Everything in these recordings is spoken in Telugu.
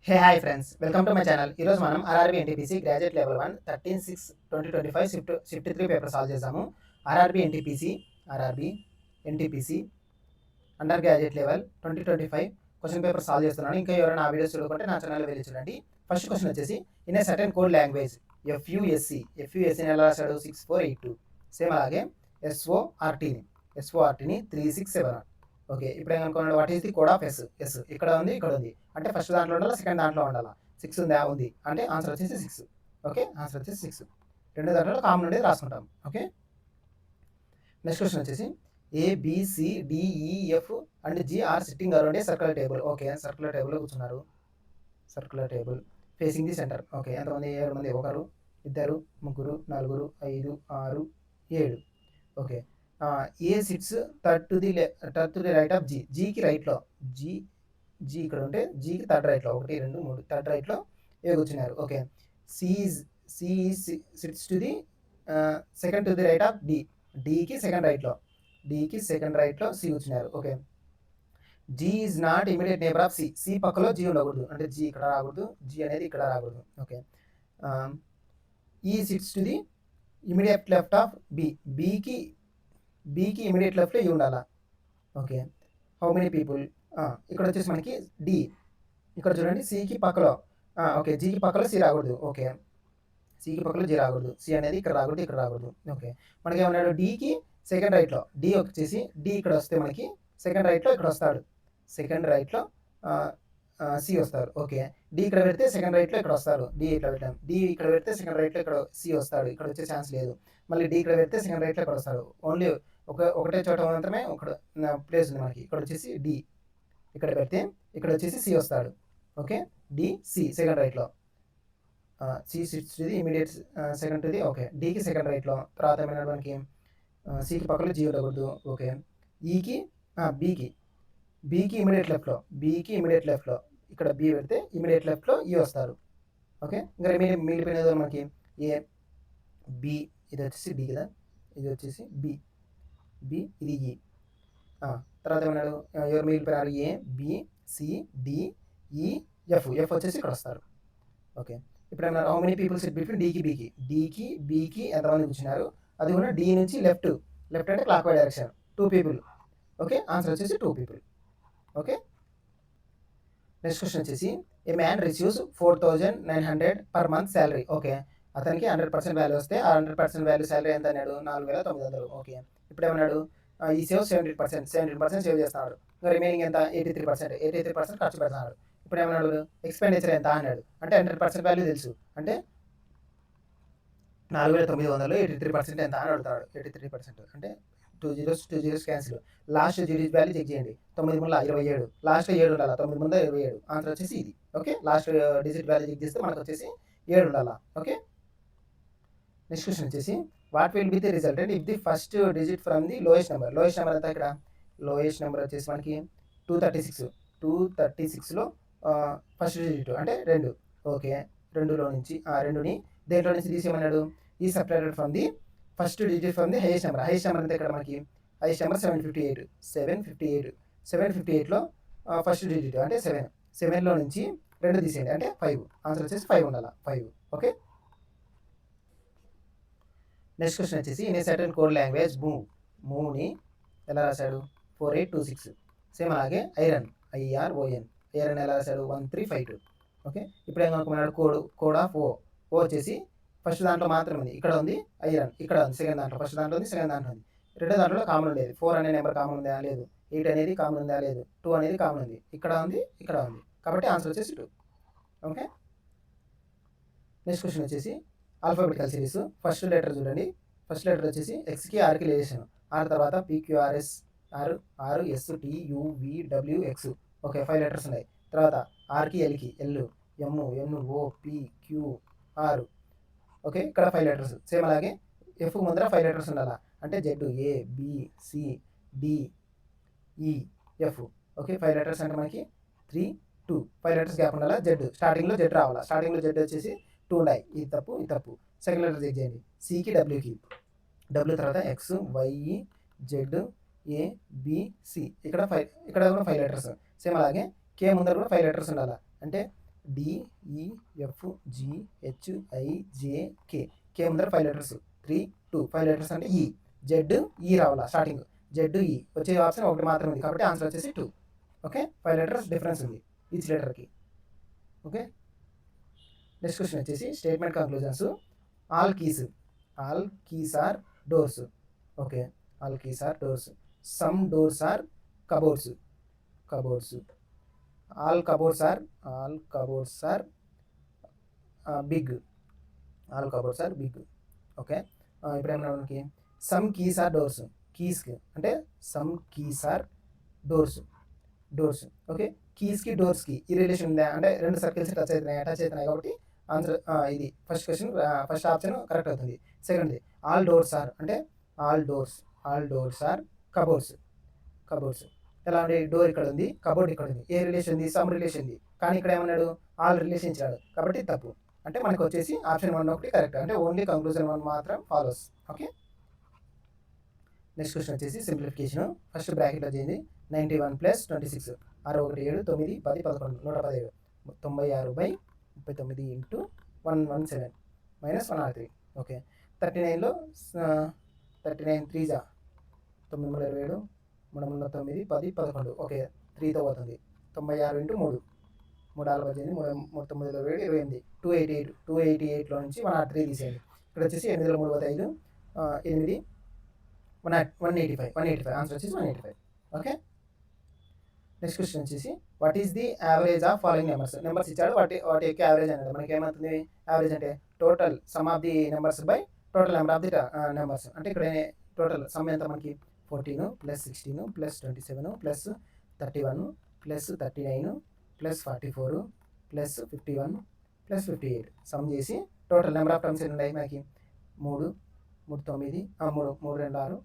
Hey hi friends, welcome to my channel. ఈరోజు మనం RRB NTPC graduate level 1 13/6/2025 shift 3 paper solve చేసాము. RRB NTPC undergraduate level 2025 question paper solve చేస్తున్నాను. ఇంకా ఎవరైనా ఆ వీడియోస్ చూడకుంటే నా ఛానల్లో వెళ్ళి చూడండి. ఫస్ట్ క్వశ్చన్ వచ్చేసి in a certain code language ఎఫ్యుఎస్సిని ఎలా రాశాడు 6482. సేమ్ అలాగే ఎస్ఓఆర్టీని 3671. ఓకే, ఇప్పుడు ఏమనుకున్నాడు, what is the code of S ఇక్కడ ఉంది, ఇక్కడ ఉంది అంటే ఫస్ట్ దాంట్లో ఉండాలా, సెకండ్ దాంట్లో ఉండాలా. 6 ఉందా, ఉంది అంటే ఆన్సర్ వచ్చేసి 6. ఓకే, ఆన్సర్ వచ్చేసి 6. రెండు దాంట్లో కామన్ ఉండేది రాసుకుంటాం. ఓకే, నెక్స్ట్ క్వశ్చన్ వచ్చేసి ABCDEF and G are sitting around a circular table. Okay, circular టేబుల్లో కూర్చున్నారు. Circular table facing the centre. Okay, ఎంతమంది? 7 మంది. ఒకరు, ఇద్దరు, ముగ్గురు, నలుగురు, 5, 6, 7. Okay, A sits third to the right of G. జీకి రైట్లో జీ ఇక్కడ ఉంటే జీకి థర్డ్ రైట్లో 1, 2, 3 థర్డ్ రైట్లో ఏ కూర్చున్నారు. Okay, C sits to the second to the right of D. డికి సెకండ్ రైట్లో సి కూర్చున్నారు. Okay, G is not immediate neighbour of C. C పక్కలో జీ ఉండకూడదు అంటే జీ ఇక్కడ రాకూడదు, జీ అనేది ఇక్కడ రాకూడదు. Okay, E sits to the immediate left of B. బీకి ఇమీడియట్ లెఫ్ట్లో ఈ ఉండాలా. Okay, how many people. ఇక్కడ వచ్చేసి మనకి డి. ఇక్కడ చూడండి, సికి పక్కలో. ఓకే, జీకి పక్కలో సి రాకూడదు. ఓకే, సికి పక్కలో జీ రాకూడదు. సి అనేది ఇక్కడ రాకూడదు, ఇక్కడ రాకూడదు. ఓకే, మనకి ఏమన్నాడు, డికి సెకండ్ రైట్లో. డి వచ్చేసి డి ఇక్కడ వస్తే మనకి సెకండ్ రైట్లో ఇక్కడ వస్తాడు. సెకండ్ రైట్లో సి వస్తారు. ఓకే, డి ఇక్కడ పెడితే సెకండ్ రైట్లో ఇక్కడ వస్తారు. డి ఇక్కడ పెట్టాం. డి ఇక్కడ పెడితే సెకండ్ రైట్లో ఇక్కడ సి వస్తాడు. ఇక్కడ వచ్చే ఛాన్స్ లేదు. మళ్ళీ డి ఇక్కడ పెడితే సెకండ్ రైట్లో ఇక్కడ వస్తాడు. ఓన్లీ ఒకటే చోట మాత్రమే ఒక ప్లేస్ ఉంది మనకి. ఇక్కడ వచ్చేసి డి ఇక్కడ పెడితే ఇక్కడ వచ్చేసి సి వస్తాడు. ఓకే, డి సి సెకండ్ రైట్లో. C sits to the immediate second to the. Okay, డికి సెకండ్ రైట్లో. తర్వాత ఏమైనా మనకి సికి పక్కలో జీ ఉండకూడదు. ఓకే, ఈకి బీకి ఇమీడియట్ లెఫ్ట్లో. ఇక్కడ బి పెడితే ఇమీడియట్ లెఫ్ట్లో ఈ వస్తారు. ఓకే, ఇంకా మిగిలిపోయినది మనకి ఏ బి. ఇది వచ్చేసి డి కదా, ఇది వచ్చేసి బి, ఇది ఈ. తర్వాత ఏమన్నాడు, ఎవరు మిగిలిపోయినారు, A B C D E F వచ్చేసి ఇక్కడ వస్తారు. ఓకే, ఇప్పుడు ఏమన్నారు, how many people sit between డికి బీకి ఎంతమంది కూర్చున్నారు. అది కూడా డి నుంచి లెఫ్ట్ అంటే clockwise direction 2 people. Okay, answer వచ్చేసి 2 పీపుల్. ఓకే, నెక్స్ట్ క్వశ్చన్ వచ్చేసి a man receives 4900 per month salary. Okay, అతనికి 100% వాల్యూ వస్తే ఆ 100% వాల్యూ శాలరీ ఎంత అన్నాడు, 4900. ఓకే, ఇప్పుడు ఏమన్నాడు, ఈ సేవ్ 17% సేవ్ చేస్తున్నాడు. ఇంకా రిమైనింగ్ ఎంత, 83% ఖర్చు పెడుతున్నాడు. ఇప్పుడు ఏమన్నాడు, ఎక్స్పెండిచర్ ఎంత అన్నాడు. అంటే 100% వాల్యూ తెలుసు అంటే 4900 83% ఎంత అని అడుగుతాడు. 83% అంటే 2 zeros క్యాన్సిల్. లాస్ట్ డిజిట్ వాల్యూ చెక్ చేయండి. 9 ముందు 27, లాస్ట్ 7 ఉండాలి. 9 ముందు 27, ఆన్సర్ వచ్చేసి ఇది. Okay, last digit value check చేస్తే మనకు వచ్చేసి 7 ఉండాలి. ఓకే, నెక్స్ట్ క్వశ్చన్ వచ్చేసి what will be the resultant if the first digit from the lowest number. Lowest number అంతా ఇక్కడ లోయెస్ట్ నెంబర్ వచ్చేసి మనకి 236లో ఫస్ట్ డిజిట్ అంటే 2. ఓకే, 2లో నుంచి 2ని దేంట్లో నుంచి తీసేయమన్నాడు, ఈ separated from the first digit from the highest number. Highest number అంతా ఇక్కడ మనకి హైయెస్ట్ నెంబర్ 758లో ఫస్ట్ డిజిట్ అంటే 7లో నుంచి 2 తీసేయండి అంటే 5. ఆన్సర్ వచ్చేసి 5 ఉండాలి, 5. ఓకే, నెక్స్ట్ క్వశ్చన్ వచ్చేసి in a certain code language మూవ్ని ఎలా రాశాడు, 4826. సేమ్ అలాగే ఐరన్ ఐరన్ ఎలా రాశాడు, 1352. ఓకే, ఇప్పుడు ఏం కనుక్కున్నాడు, కోడ్ ఆఫ్ ఓ వచ్చేసి ఫస్ట్ దాంట్లో మాత్రమే ఉంది. ఇక్కడ ఉంది ఐరన్, ఇక్కడ ఉంది సెకండ్ దాంట్లో. ఫస్ట్ దాంట్లో ఉంది, సెకండ్ దాంట్లో ఉంది. రెండో దాంట్లో కామన్ ఉండేది. 4 అనే నెంబర్ కామన్ ఉందా, లేదు. 8 అనేది కామన్ ఉందా, లేదు. 2 అనేది కామన్ ఉంది. ఇక్కడ ఉంది, ఇక్కడ ఉంది. కాబట్టి ఆన్సర్ వచ్చేసి 2. ఓకే, నెక్స్ట్ క్వశ్చన్ వచ్చేసి ఆల్ఫాబెటికల్ సిరీస్. ఫస్ట్ లెటర్ చూడండి. ఫస్ట్ లెటర్ వచ్చేసి ఎక్స్కి ఆర్కి రిలేషన్. ఆర్ తర్వాత PQRS STUVWX. ఓకే, 5 లెటర్స్ ఉన్నాయి. తర్వాత ఆర్కి ఎల్కి ఎల్ MNOPQR. ఓకే, ఇక్కడ 5 లెటర్స్. సేమ్ అలాగే ఎఫ్ ముందర 5 లెటర్స్ ఉండాలా అంటే ZABCDEF. ఓకే, 5 లెటర్స్ అంటే మనకి 3, 2 5 లెటర్స్ గ్యాప్ ఉండాలా. స్టార్టింగ్లో జెడ్ రావాలా. స్టార్టింగ్లో జెడ్ వచ్చేసి 2 ఉన్నాయి. ఇది తప్పు. సెకండ్ లెటర్ చెక్ చేయండి. సికి డబ్ల్యూకి తర్వాత XYZABC. ఇక్కడ కూడా 5 లెటర్స్. సేమ్ అలాగే కే ముందర కూడా 5 లెటర్స్ ఉండాలా అంటే DEFGHIJK. కే ముందర 5 లెటర్స్ 3 2 5 లెటర్స్ అంటే ఈ రావాలా స్టార్టింగ్ ZE వచ్చే ఆప్షన్ ఒకటి మాత్రం ఉంది కాబట్టి ఆన్సర్ వచ్చేసి 2. ఓకే 5 లెటర్స్ డిఫరెన్స్ ఉంది ఈచ్ లెటర్కి. ఓకే నెక్స్ట్ క్వశ్చన్ వచ్చేసి statement conclusions. All keys are doors. Okay all keys are doors. Some doors are cupboards. All cupboards are big. Okay ఇప్పుడు ఏమన్నా మనకి సమ్ కీస్ ఆర్ డోర్స్. కీస్కి అంటే some keys are doors. Okay కీస్కి డోర్స్కి ఈ రిలేషన్ ఉందా అంటే రెండు సర్కిల్స్ టచ్ అవుతున్నాయి కాబట్టి ఆన్సర్ ఇది first question first option correct అవుతుంది. సెకండ్ది ఆల్ డోర్స్ ఆర్ అంటే ఆల్ డోర్స్ ఆర్ కబోర్డ్స్. ఎలా అంటే డోర్ ఇక్కడ ఉంది, కబోర్డ్ ఇక్కడ ఉంది. ఏ రిలేషన్ ఉంది? సమ్ రిలేషన్ ఉంది. కానీ ఇక్కడ ఏమన్నాడు? ఆల్ రిలేషన్ ఇచ్చాడు కాబట్టి తప్పు. అంటే మనకు వచ్చేసి ఆప్షన్ 1 ఒకటి కరెక్ట్. అంటే ఓన్లీ కంక్లూజన్ 1 మాత్రం ఫాలోస్. ఓకే నెక్స్ట్ క్వశ్చన్ వచ్చేసి సింప్లిఫికేషన్. ఫస్ట్ బ్రాకెట్లో చేయండి 91 + 26 6 1 7 9 10 11 117 96/39 × 117 -103. ఓకే 39లో 39 3 927 309 10 11. ఓకే 3తో పోతుంది. 96 × 3 3 9 28 288లో నుంచి 103 తీసేయండి. ఇక్కడ వచ్చేసి 8లో 3 పోతే 5 8 185 ఆన్సర్ వచ్చేసి 185. ఓకే నెక్స్ట్ క్వశ్చన్ వచ్చేసి what is the average of following numbers ఇచ్చాడు. వాటి యొక్క యావరేజ్ అనేది మనకి ఏమవుతుంది? యావరేజ్ అంటే total some of the numbers by total number of the numbers. అంటే ఇక్కడ టోటల్ సమ్ ఎంత మనకి 14 + 16 + 27 + 31 + 39 + 44 + 51 + 58 సమ్ చేసి టోటల్ నెంబర్ ఆఫ్ టర్మ్స్ ఎన్ని ఉన్నాయి మనకి? 3 3 9 3 3 2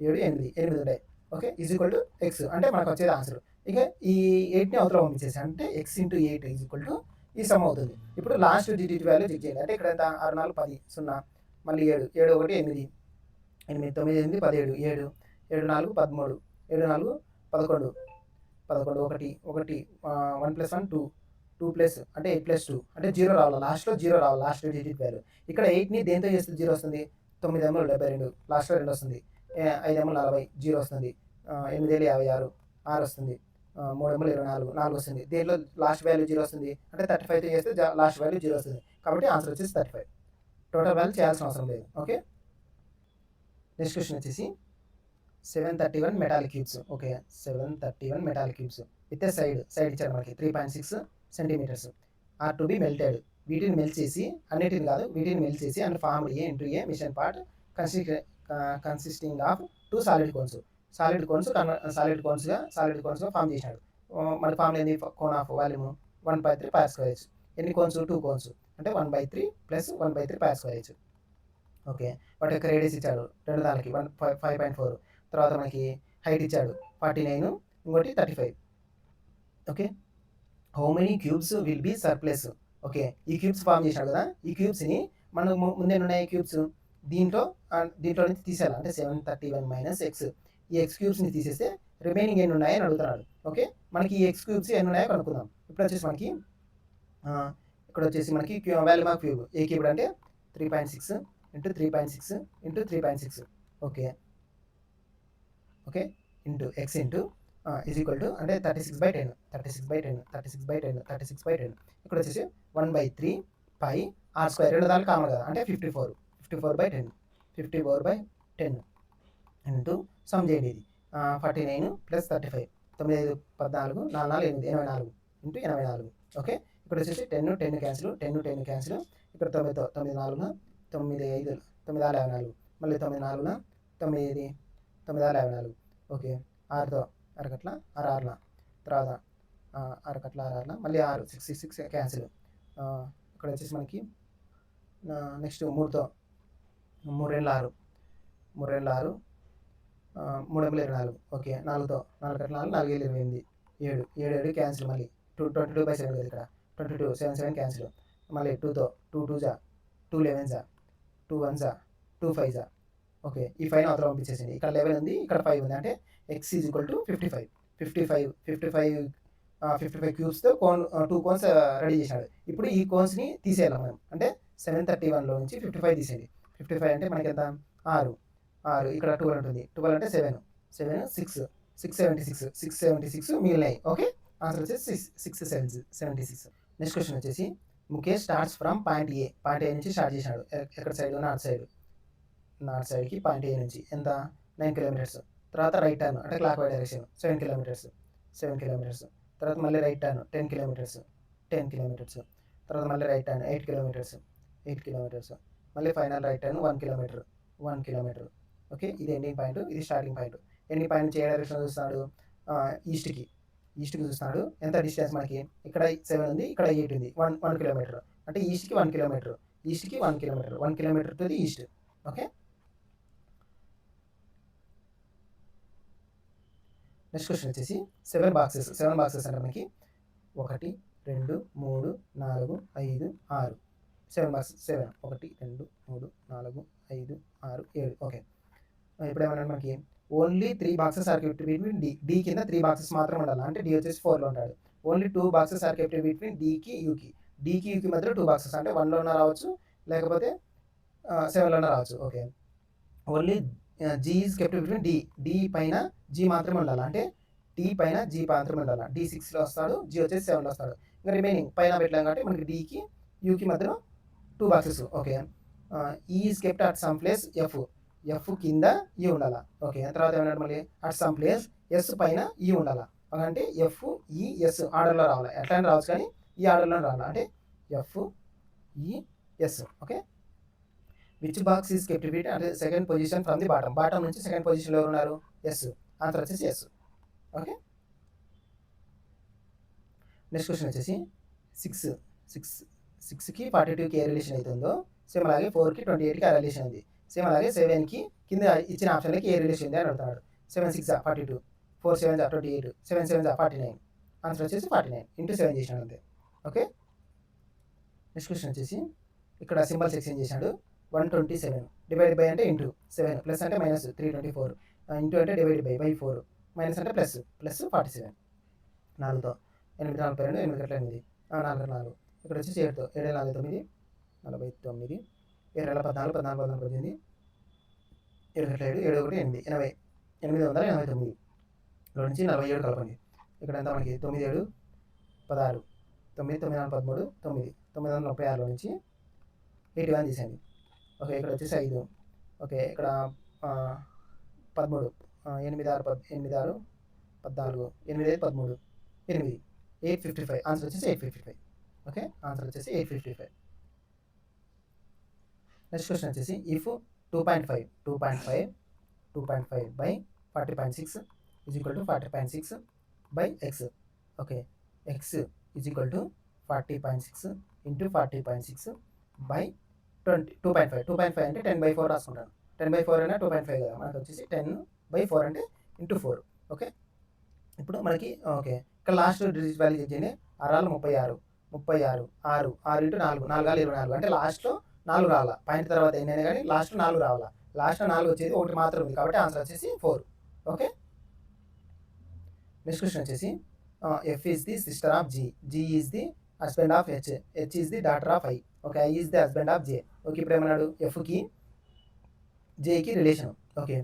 6 7 8 ఉంటాయి. ఓకే = x అంటే మనకు వచ్చేది ఆన్సర్. ఇక ఈ 8ని అవతల పంపించేసి అంటే x × 8 ఈ సమ్ అవుతుంది. ఇప్పుడు లాస్ట్ డిజిట్ వాల్యూ చెక్ చేయాలి. అంటే ఇక్కడ ఎంత? 6 4 10 0 మళ్ళీ 7 7 1 8 8 9 8 17 7 7 4 13 7 4 11 11 1 1 1 + 1 2 2 ప్లస్ అంటే 8 + 2 అంటే 0 రావాలి. లాస్ట్లో 0 రావాలి. Last digit value. ఇక్కడ 8ని దేంతో చేస్తే 0 వస్తుంది? 9 ఏమో 72 లాస్ట్లో 2 వస్తుంది. 5 ఏమో 40 0 వస్తుంది. 8 ఏళ్ళు 56 6 వస్తుంది. 3 ఏమో 24 4 వస్తుంది. దేంట్లో లాస్ట్ వాల్యూ 0 వస్తుంది? అంటే 35తో చేస్తే లాస్ట్ వాల్యూ 0 వస్తుంది. కాబట్టి ఆన్సర్ వచ్చేసి 35. టోటల్ వాల్యూ చేయాల్సిన అవసరం లేదు. ఓకే నెక్స్ట్ క్వశ్చన్ వచ్చేసి 731 metallic cubes. Okay 731 metallic cubes with side ఇచ్చారు మనకి 3.6 centimetres are to be melted. వీటిని మెల్ట్ చేసి వీటిని మెల్ట్ చేసి and formed a machine part consisting of 2 solid కోన్స్గా ఫామ్ చేసినాడు. మన ఫామ్ ఏంది? Cone of volume 1/3 πr². ఎన్ని కోన్స్? 2 కోన్స్ అంటే 1/3 + 1/3 πr². ఓకే వాటి యొక్క రేడియస్ ఇచ్చాడు రెండు దానికి 5.4. తర్వాత మనకి హైట్ ఇచ్చాడు 49 ఇంకోటి 35. Okay how many cubes will be surplus. Okay ఈ క్యూబ్స్ ఫామ్ చేసినాడు కదా. ఈ క్యూబ్స్ని మనం ముందే ఉన్నాయి క్యూబ్స్ దీంట్లో నుంచి తీసేయాలి. అంటే 731 - x ఈ x క్యూబ్స్ని తీసేస్తే రిమైనింగ్ ఎన్ని ఉన్నాయని అడుగుతున్నాడు. ఓకే మనకి ఈ x క్యూబ్స్ ఎన్ని ఉన్నాయో కనుక్కుందాం. ఇప్పుడు వచ్చేసి మనకి ఇక్కడ వచ్చేసి మనకి volume of cube A cube అంటే 3.6 × 3.6 × 3.6. ఓకే ఇంటూ x ఇంటూ అంటే 36/10 ఇక్కడ వచ్చేసి 1/3 πr² రెండు దానికి కామన్ కదా అంటే 54/10 ఇంటూ సమ్ చేయండి. ఇది 49 + 35 9 5 14 4 4 8 84 ఇంటూ 84. ఓకే ఇక్కడ వచ్చేసి 10 క్యాన్సిల్ 10 క్యాన్సిల్. ఇక్కడ 9 9 4 9 5 9 6 54 మళ్ళీ 9 4 9 9 6 54. ఓకే 6తో అరకట్ల 6 6ల తర్వాత అరకట్ల 6 6ల మళ్ళీ 6 6 6 క్యాన్సిల్. ఇక్కడ వచ్చేసి మనకి నెక్స్ట్ 3తో 3 2 6 3 2 6 3 24. ఓకే 4తో 4 కట్ల 4 4 7 28 7 7 క్యాన్సిల్. మళ్ళీ 22/7 ఇక్కడ 22 7 7 క్యాన్సిల్. మళ్ళీ 2తో 2 2 2 11 2 1 2 5. ఓకే ఈ 5 అవతల పంపించేసింది. ఇక్కడ 11 ఉంది ఇక్కడ 5 ఉంది అంటే x = 55 55 క్యూబ్స్తో టూ కోన్స్ రెడీ చేశాడు. ఇప్పుడు ఈ కోన్స్ని తీసేయాలి మనం. అంటే 731లో నుంచి 55 తీసేయండి. 55 అంటే మనకి ఎంత? 6 ఇక్కడ 12 ఉంటుంది. 12 అంటే 7 676 మిగిలినాయి. ఓకే, ఆన్సర్ వచ్చేసి 676. నెక్స్ట్ క్వశ్చన్ వచ్చేసి Mukesh starts from point A నుంచి స్టార్ట్ చేశాడు. ఎక్కడ సైడ్? నార్త్ సైడ్కి పాయింట్ ఏ నుంచి ఎంత? 9 కిలోమీటర్స్. తర్వాత రైట్ టర్న్ అంటే క్లాక్ వైజ్ డైరెక్షన్ 7 కిలోమీటర్స్. తర్వాత మళ్ళీ రైట్ టర్న్ 10 కిలోమీటర్స్. తర్వాత మళ్ళీ రైట్ టర్న్ 8 కిలోమీటర్స్. మళ్ళీ final right turn 1 kilometre. Okay, ఇది ఎండింగ్ పాయింట్, ఇది స్టార్టింగ్ పాయింట్. ఎండింగ్ పాయింట్ నుంచి ఏ డైరెక్షన్ చూస్తున్నాడు? ఈస్ట్కి చూస్తున్నాడు. ఎంత డిస్టెన్స్ మనకి? ఇక్కడ 7 ఉంది, ఇక్కడ 8 ఉంది. 1 కిలోమీటర్ అంటే ఈస్ట్కి 1 kilometre. 1 kilometre to the east. Okay, next question వచ్చేసి 7 బాక్సెస్ అంటే మనకి 1 2 3 4 5 6 7 బాక్సెస్. 7 1 2 3 4 5 6 7. ఓకే, ఇప్పుడు ఏమన్నా మనకి only 3 boxes are kept between D కింద 3 బాక్సెస్ మాత్రం ఉండాలి. అంటే డి వచ్చేసి 4లో ఉంటాడు. Only 2 boxes are kept between డికి యూకి మధ్యలో 2 బాక్సెస్ అంటే 1లో రావచ్చు, లేకపోతే 7లోనే రావచ్చు. Okay, only G is kept between D పైన జీ మాత్రమే ఉండాలి. అంటే డి పైన జీ మాత్రమే ఉండాలి. డి 6లో వస్తాడు, జీ వచ్చేసి 7లో వస్తాడు. ఇంకా రిమైనింగ్ పైన పెట్టలేం కాబట్టి మనకి డికి యూకి మధ్యలో 2 బాక్సెస్. ఓకే, ఈ is kept at some place F కింద ఈ ఉండాలి. ఓకే, తర్వాత ఏమన్నా మళ్ళీ అట్ సమ్ ప్లేస్ ఎస్ పైన ఈ ఉండాలి. అంటే ఎఫ్ ఈ ఎస్ ఆర్డర్లో రావాలి. ఎట్లా అని రావచ్చు, కానీ ఈ ఆర్డర్లో రావాలి. అంటే F E S. Okay, which box is kept bit అంటే second position from the bottom నుంచి సెకండ్ పొజిషన్లో ఎవరు ఉన్నారు? ఎస్. ఆన్సర్ వచ్చేసి ఎస్. ఓకే, నెక్స్ట్ క్వశ్చన్ వచ్చేసి 6కి 42కి ఏ రిలేషన్ అవుతుందో సేమ్ అలాగే 4కి 28కి ఆ రిలేషన్ ఉంది. సేమ్ అలాగే 7కి కింద ఇచ్చిన ఆప్షన్లకి ఏ రిలేషన్ ఉంది అని అడుగుతున్నాడు. 7 6 42, 4 7 28, 7 7 49. ఆన్సర్ వచ్చేసి 49 ఇంటూ 7 చేసినాడు అంతే. ఓకే, నెక్స్ట్ క్వశ్చన్ వచ్చేసి ఇక్కడ సింబల్స్ ఎక్స్చేంజ్ చేశాడు. 127 డివైడ్ బై అంటే ఇంటూ 7 ప్లస్ అంటే మైనస్ 324 ఇంటూ అంటే డివైడ్ బై 4 మైనస్ అంటే ప్లస్ 47 4తో 8 42 8 గట్ల 8 4 4 ఇక్కడ వచ్చేసి 7తో 7 4 9 49 7 14 14 18 7 గట్ల 7 7 1 8 80 889 లో నుంచి 47 కలపండి. ఇక్కడ ఎంత మనకి 9 7 16 9 9 4 13 9 936లో నుంచి 81 తీసేయండి. ఓకే, ఇక్కడ వచ్చేసి 5. ఓకే, ఇక్కడ 13 8 6 8 6 14 8 5 13 8 855. ఆన్సర్ వచ్చేసి 855. ఓకే, ఆన్సర్ వచ్చేసి 855. నెక్స్ట్ క్వశ్చన్ వచ్చేసి if 2.5 by 40.6 is equal to 40.6 by X. Okay, X is equal to 40.6 into 40.6 by 2.5. 2.5 అంటే 10/4 రాసుకుంటాను. 10/4 అయినా 2.5 కదా, మనకు వచ్చేసి 10/4 అంటే ఇంటూ 4. ఓకే, ఇప్పుడు మనకి ఓకే ఇక్కడ లాస్ట్ డిజిట్ వాల్యూ చెక్ చేయండి. 6 36 6 ఇంటూ 4 4 24 అంటే లాస్ట్లో 4 రావాలా. పాయింట్ తర్వాత ఎన్నైనా కానీ లాస్ట్లో 4 రావాలా. లాస్ట్లో 4 వచ్చేది ఒకటి మాత్రం ఉంది కాబట్టి ఆన్సర్ వచ్చేసి 4. ఓకే, నెక్స్ట్ క్వశ్చన్ వచ్చేసి F is the sister of G is the husband of H is the daughter of I. Okay, I is the husband of J. Okay, ఇప్పుడు ఏమన్నాడు? ఎఫ్కి జేకి రిలేషన్. ఓకే,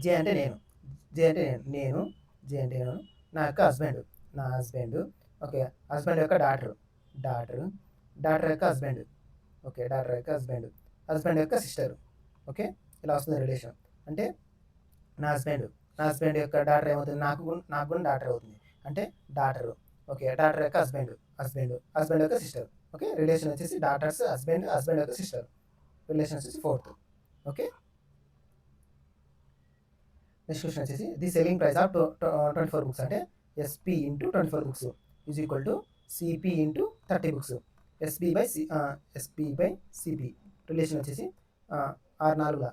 జే అంటే నేను జే అంటే నా యొక్క హస్బెండ్. ఓకే, హస్బెండ్ యొక్క డాటర్ యొక్క హస్బెండ్. ఓకే, డాటర్ యొక్క హస్బెండ్ యొక్క సిస్టర్. ఓకే, ఇలా వస్తుంది రిలేషన్. అంటే నా హస్బెండ్ యొక్క డాటర్ ఏమవుతుంది? నాకు కూడా డాటర్ అవుతుంది. అంటే డాటర్. ఓకే, డాటర్ యొక్క హస్బెండ్ యొక్క సిస్టర్. ఓకే, రిలేషన్ వచ్చేసి డాటర్స్ హస్బెండ్ యొక్క సిస్టర్. రిలేషన్ వచ్చేసి 4th. ఓకే, నెక్స్ట్ క్వశ్చన్ వచ్చేసి the selling price of 24 books అంటే SP into 24 books is equal to CP into 30 books. SP by CP relation వచ్చేసి 6 4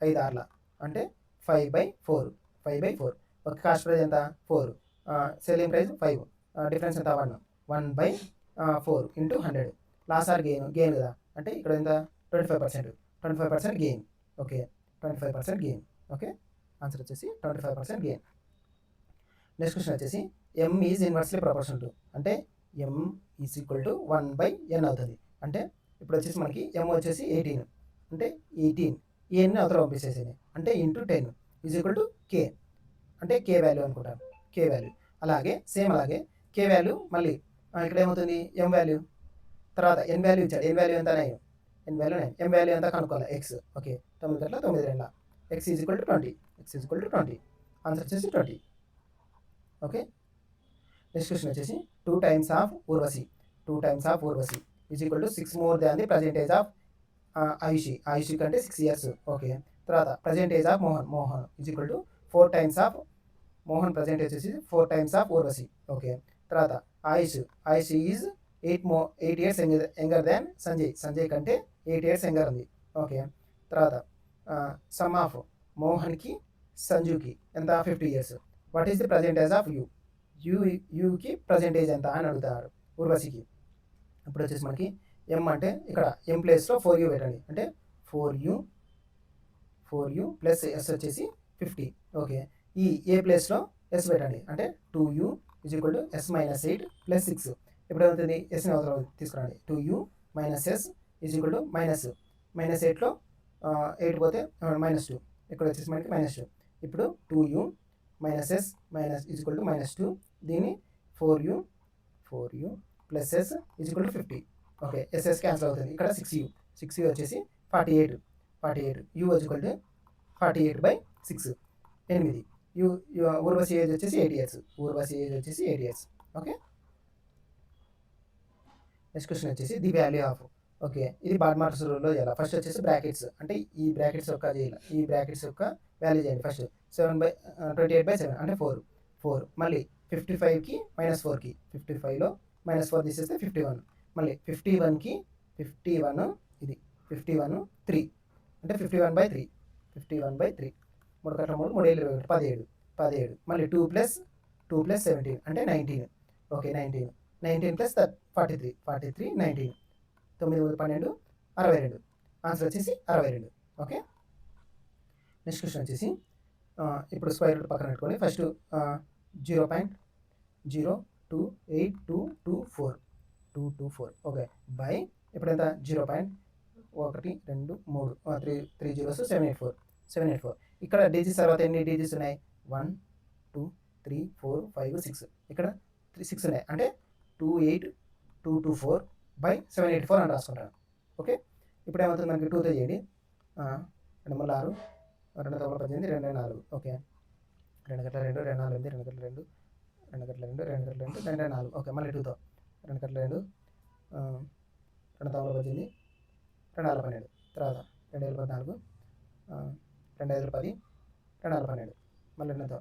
5 6 అంటే 5/4. ఓకే, కాస్ట్ ప్రైస్ ఎంత? 4. Selling price 5. డిఫరెన్స్ ఎంత? 1/4 ఇంటూ 100. లాస్ ఆర్ గెయిన్ కదా, అంటే ఇక్కడ ఎంత? 25% gain. Okay, 25% gain. Okay, answer వచ్చేసి 25% గెయిన్. నెక్స్ట్ క్వశ్చన్ వచ్చేసి ఎం ఈజ్ ఇన్వర్స్లీ ప్రపోర్షనల్ టు, అంటే ఎం ఈజ్ ఈక్వల్ టు 1/n అవుతుంది. అంటే ఇప్పుడు వచ్చేసి మనకి ఎం వచ్చేసి 18, అంటే 18 ఏని అవతల పంపించేసేది, అంటే ఇంటూ 10 ఈజ్ ఈక్వల్ టు కే, అంటే కే వాల్యూ అనుకుంటాను, కే వాల్యూ. అలాగే సేమ్ అలాగే కే వాల్యూ మళ్ళీ ఇక్కడ ఏమవుతుంది ఎం వాల్యూ, తర్వాత ఎన్ వాల్యూ ఇచ్చాడు, ఎన్ వాల్యూ ఎంత 9, ఎన్ వాల్యూ 9, ఎం వాల్యూ ఎంత కనుక్కోవాలి ఎక్స్. ఓకే 9 గంటల 9 రెండ్ల X is equal to 20, X is equal to 20, answer వచ్చేసి 20. ఓకే నెక్స్ట్ క్వశ్చన్ వచ్చేసి 2 times of Urvashi, 2 times of Urvashi is equal to 6 more than the present age of Ayushi, Ayushi కంటే 6 ఇయర్స్. ఓకే తర్వాత present age of Mohan, Mohan is equal to 4 times of Mohan present age వచ్చేసి 4 టైమ్స్ ఆఫ్ ఊర్వశి. ఓకే తర్వాత Ayush, Ayush is 8 years younger than Sanjay, Sanjay కంటే 8 ఇయర్స్ యంగర్ ఉంది. ఓకే తర్వాత సమ్ ఆఫ్ మోహన్కి సంజుకి ఎంత 50 years. What is the present age of U, యూకి ప్రజెంటేజ్ ఎంత అని అడుగుతారు ఊర్వశికి. ఇప్పుడు వచ్చేసి మనకి ఎం అంటే ఇక్కడ ఎం ప్లేస్లో 4u పెట్టండి, అంటే 4u ప్లస్ ఎస్ వచ్చేసి 50. ఓకే ఈ ఏ ప్లేస్లో ఎస్ పెట్టండి, అంటే 2u is equal to S minus 8 plus 6. ఇప్పుడు ఏమవుతుంది ఎస్ని అవతల తీసుకురండి, 2u minus S is equal to minus 8లో 8 పోతే -2, ఇక్కడ వచ్చేసి మనకి -2. ఇప్పుడు 2u minus S minus is equal to -2, దీన్ని 4u plus S is equal to 50. Okay SS cancel అవుతుంది, ఇక్కడ 6u వచ్చేసి 48 u equal to 48/6, 8. Urvashi age వచ్చేసి 8 ఇయర్స్, ఊర్వశి ఏజ్ వచ్చేసి 8 ఇయర్స్. ఓకే నెక్స్ట్ క్వశ్చన్ వచ్చేసి ది వాల్యూ ఆఫ్, ఓకే ఇది బాడ్మార్క్స్ రూల్లో చేయాలి. ఫస్ట్ వచ్చేసి బ్రాకెట్స్, అంటే ఈ బ్రాకెట్స్ యొక్క చేయాలి, ఈ బ్రాకెట్స్ యొక్క వాల్యూ చేయండి. ఫస్ట్ 28/7 అంటే 4, మళ్ళీ 55కి -4కి, 55లో -4 తీసేస్తే 51, మళ్ళీ 51కి 51 ఇది 51 3, అంటే 51/3, 3 3 కట్ల 3 3 17, మళ్ళీ 2 + 17 అంటే 19. ఓకే 19 + 43, 19 9 12 62, ఆన్సర్ వచ్చేసి 62. ఓకే నెక్స్ట్ క్వశ్చన్ వచ్చేసి ఇప్పుడు స్క్వేర్ రూట్ పక్కన పెట్టుకొని ఫస్ట్ 0.0282224 ఓకే బై ఇప్పుడు ఎంత 0.123 3 zeros 784. ఇక్కడ డిజిట్స్ తర్వాత ఎన్ని డిజిట్స్ ఉన్నాయి 1 2 3 4 5 6, ఇక్కడ 6 ఉన్నాయి, అంటే 28224/784 అని రాసుకుంటాను. ఓకే ఇప్పుడు ఏమవుతుంది మనకి 2తో చేయండి, 2 × 6 2 × 18 2 × 4. ఓకే 2 × 2 2 × 4 2 × 2 2 × 2 2 × 2 2 × 4. ఓకే మళ్ళీ 2తో 2 × 2 2 × 18 2 × 12, తర్వాత 2 × 14 2 × 10 2 × 12, మళ్ళీ 2తో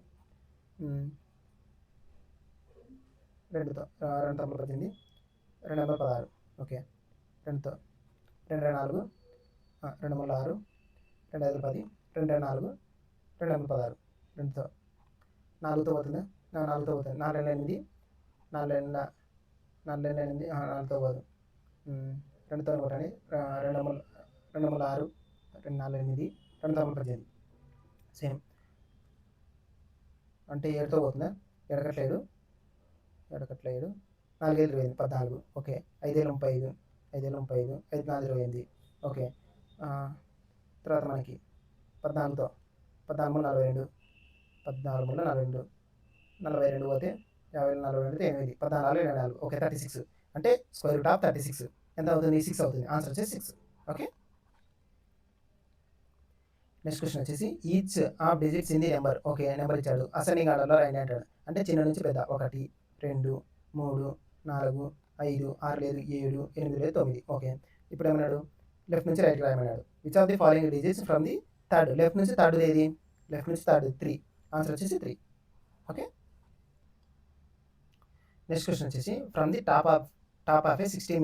2 × 18 2 × 16. ఓకే 2తో 2 × 4 2 × 6 2 × 10 2 × 4 2 × 16, 2తో 4తో పోతుంది 4తో పోతుంది 4 × 8 4 × 8 4తో పోదు 2తో కొట్టండి 2 × 6 2 × 4 8 2 × 18 సేమ్, అంటే 7తో పోతుందా 7 × 7 7 × 7 4 × 7 14. ఓకే 5 × 35 5 × 5 5 × 4 28. ఓకే తర్వాత మనకి 14తో 14 42 14 42 42 పోతే 50 42 8 14 24. ఓకే 36, అంటే స్క్వేర్ రూట్ ఆఫ్ 36 ఎంత అవుతుంది 6 అవుతుంది, ఆన్సర్ వచ్చేసి 6. ఓకే నెక్స్ట్ క్వశ్చన్ వచ్చేసి each of digits in the number, okay number ఇచ్చాడు అసెండింగ్ ఆర్డర్లో రాయండి అంటాడు, అంటే చిన్న నుంచి పెద్ద 1 2 3 4 5 6 లేదు 7 8 లేదు 9. ఓకే ఇప్పుడు ఏమన్నాడు లెఫ్ట్ నుంచి రైట్ రాయమన్నాడు. Which of the following digits from the third, left నుంచి థర్డ్ ఏది, లెఫ్ట్ నుంచి థర్డ్ 3, ఆన్సర్ వచ్చేసి 3. ఓకే నెక్స్ట్ క్వశ్చన్ వచ్చేసి from the top of a 60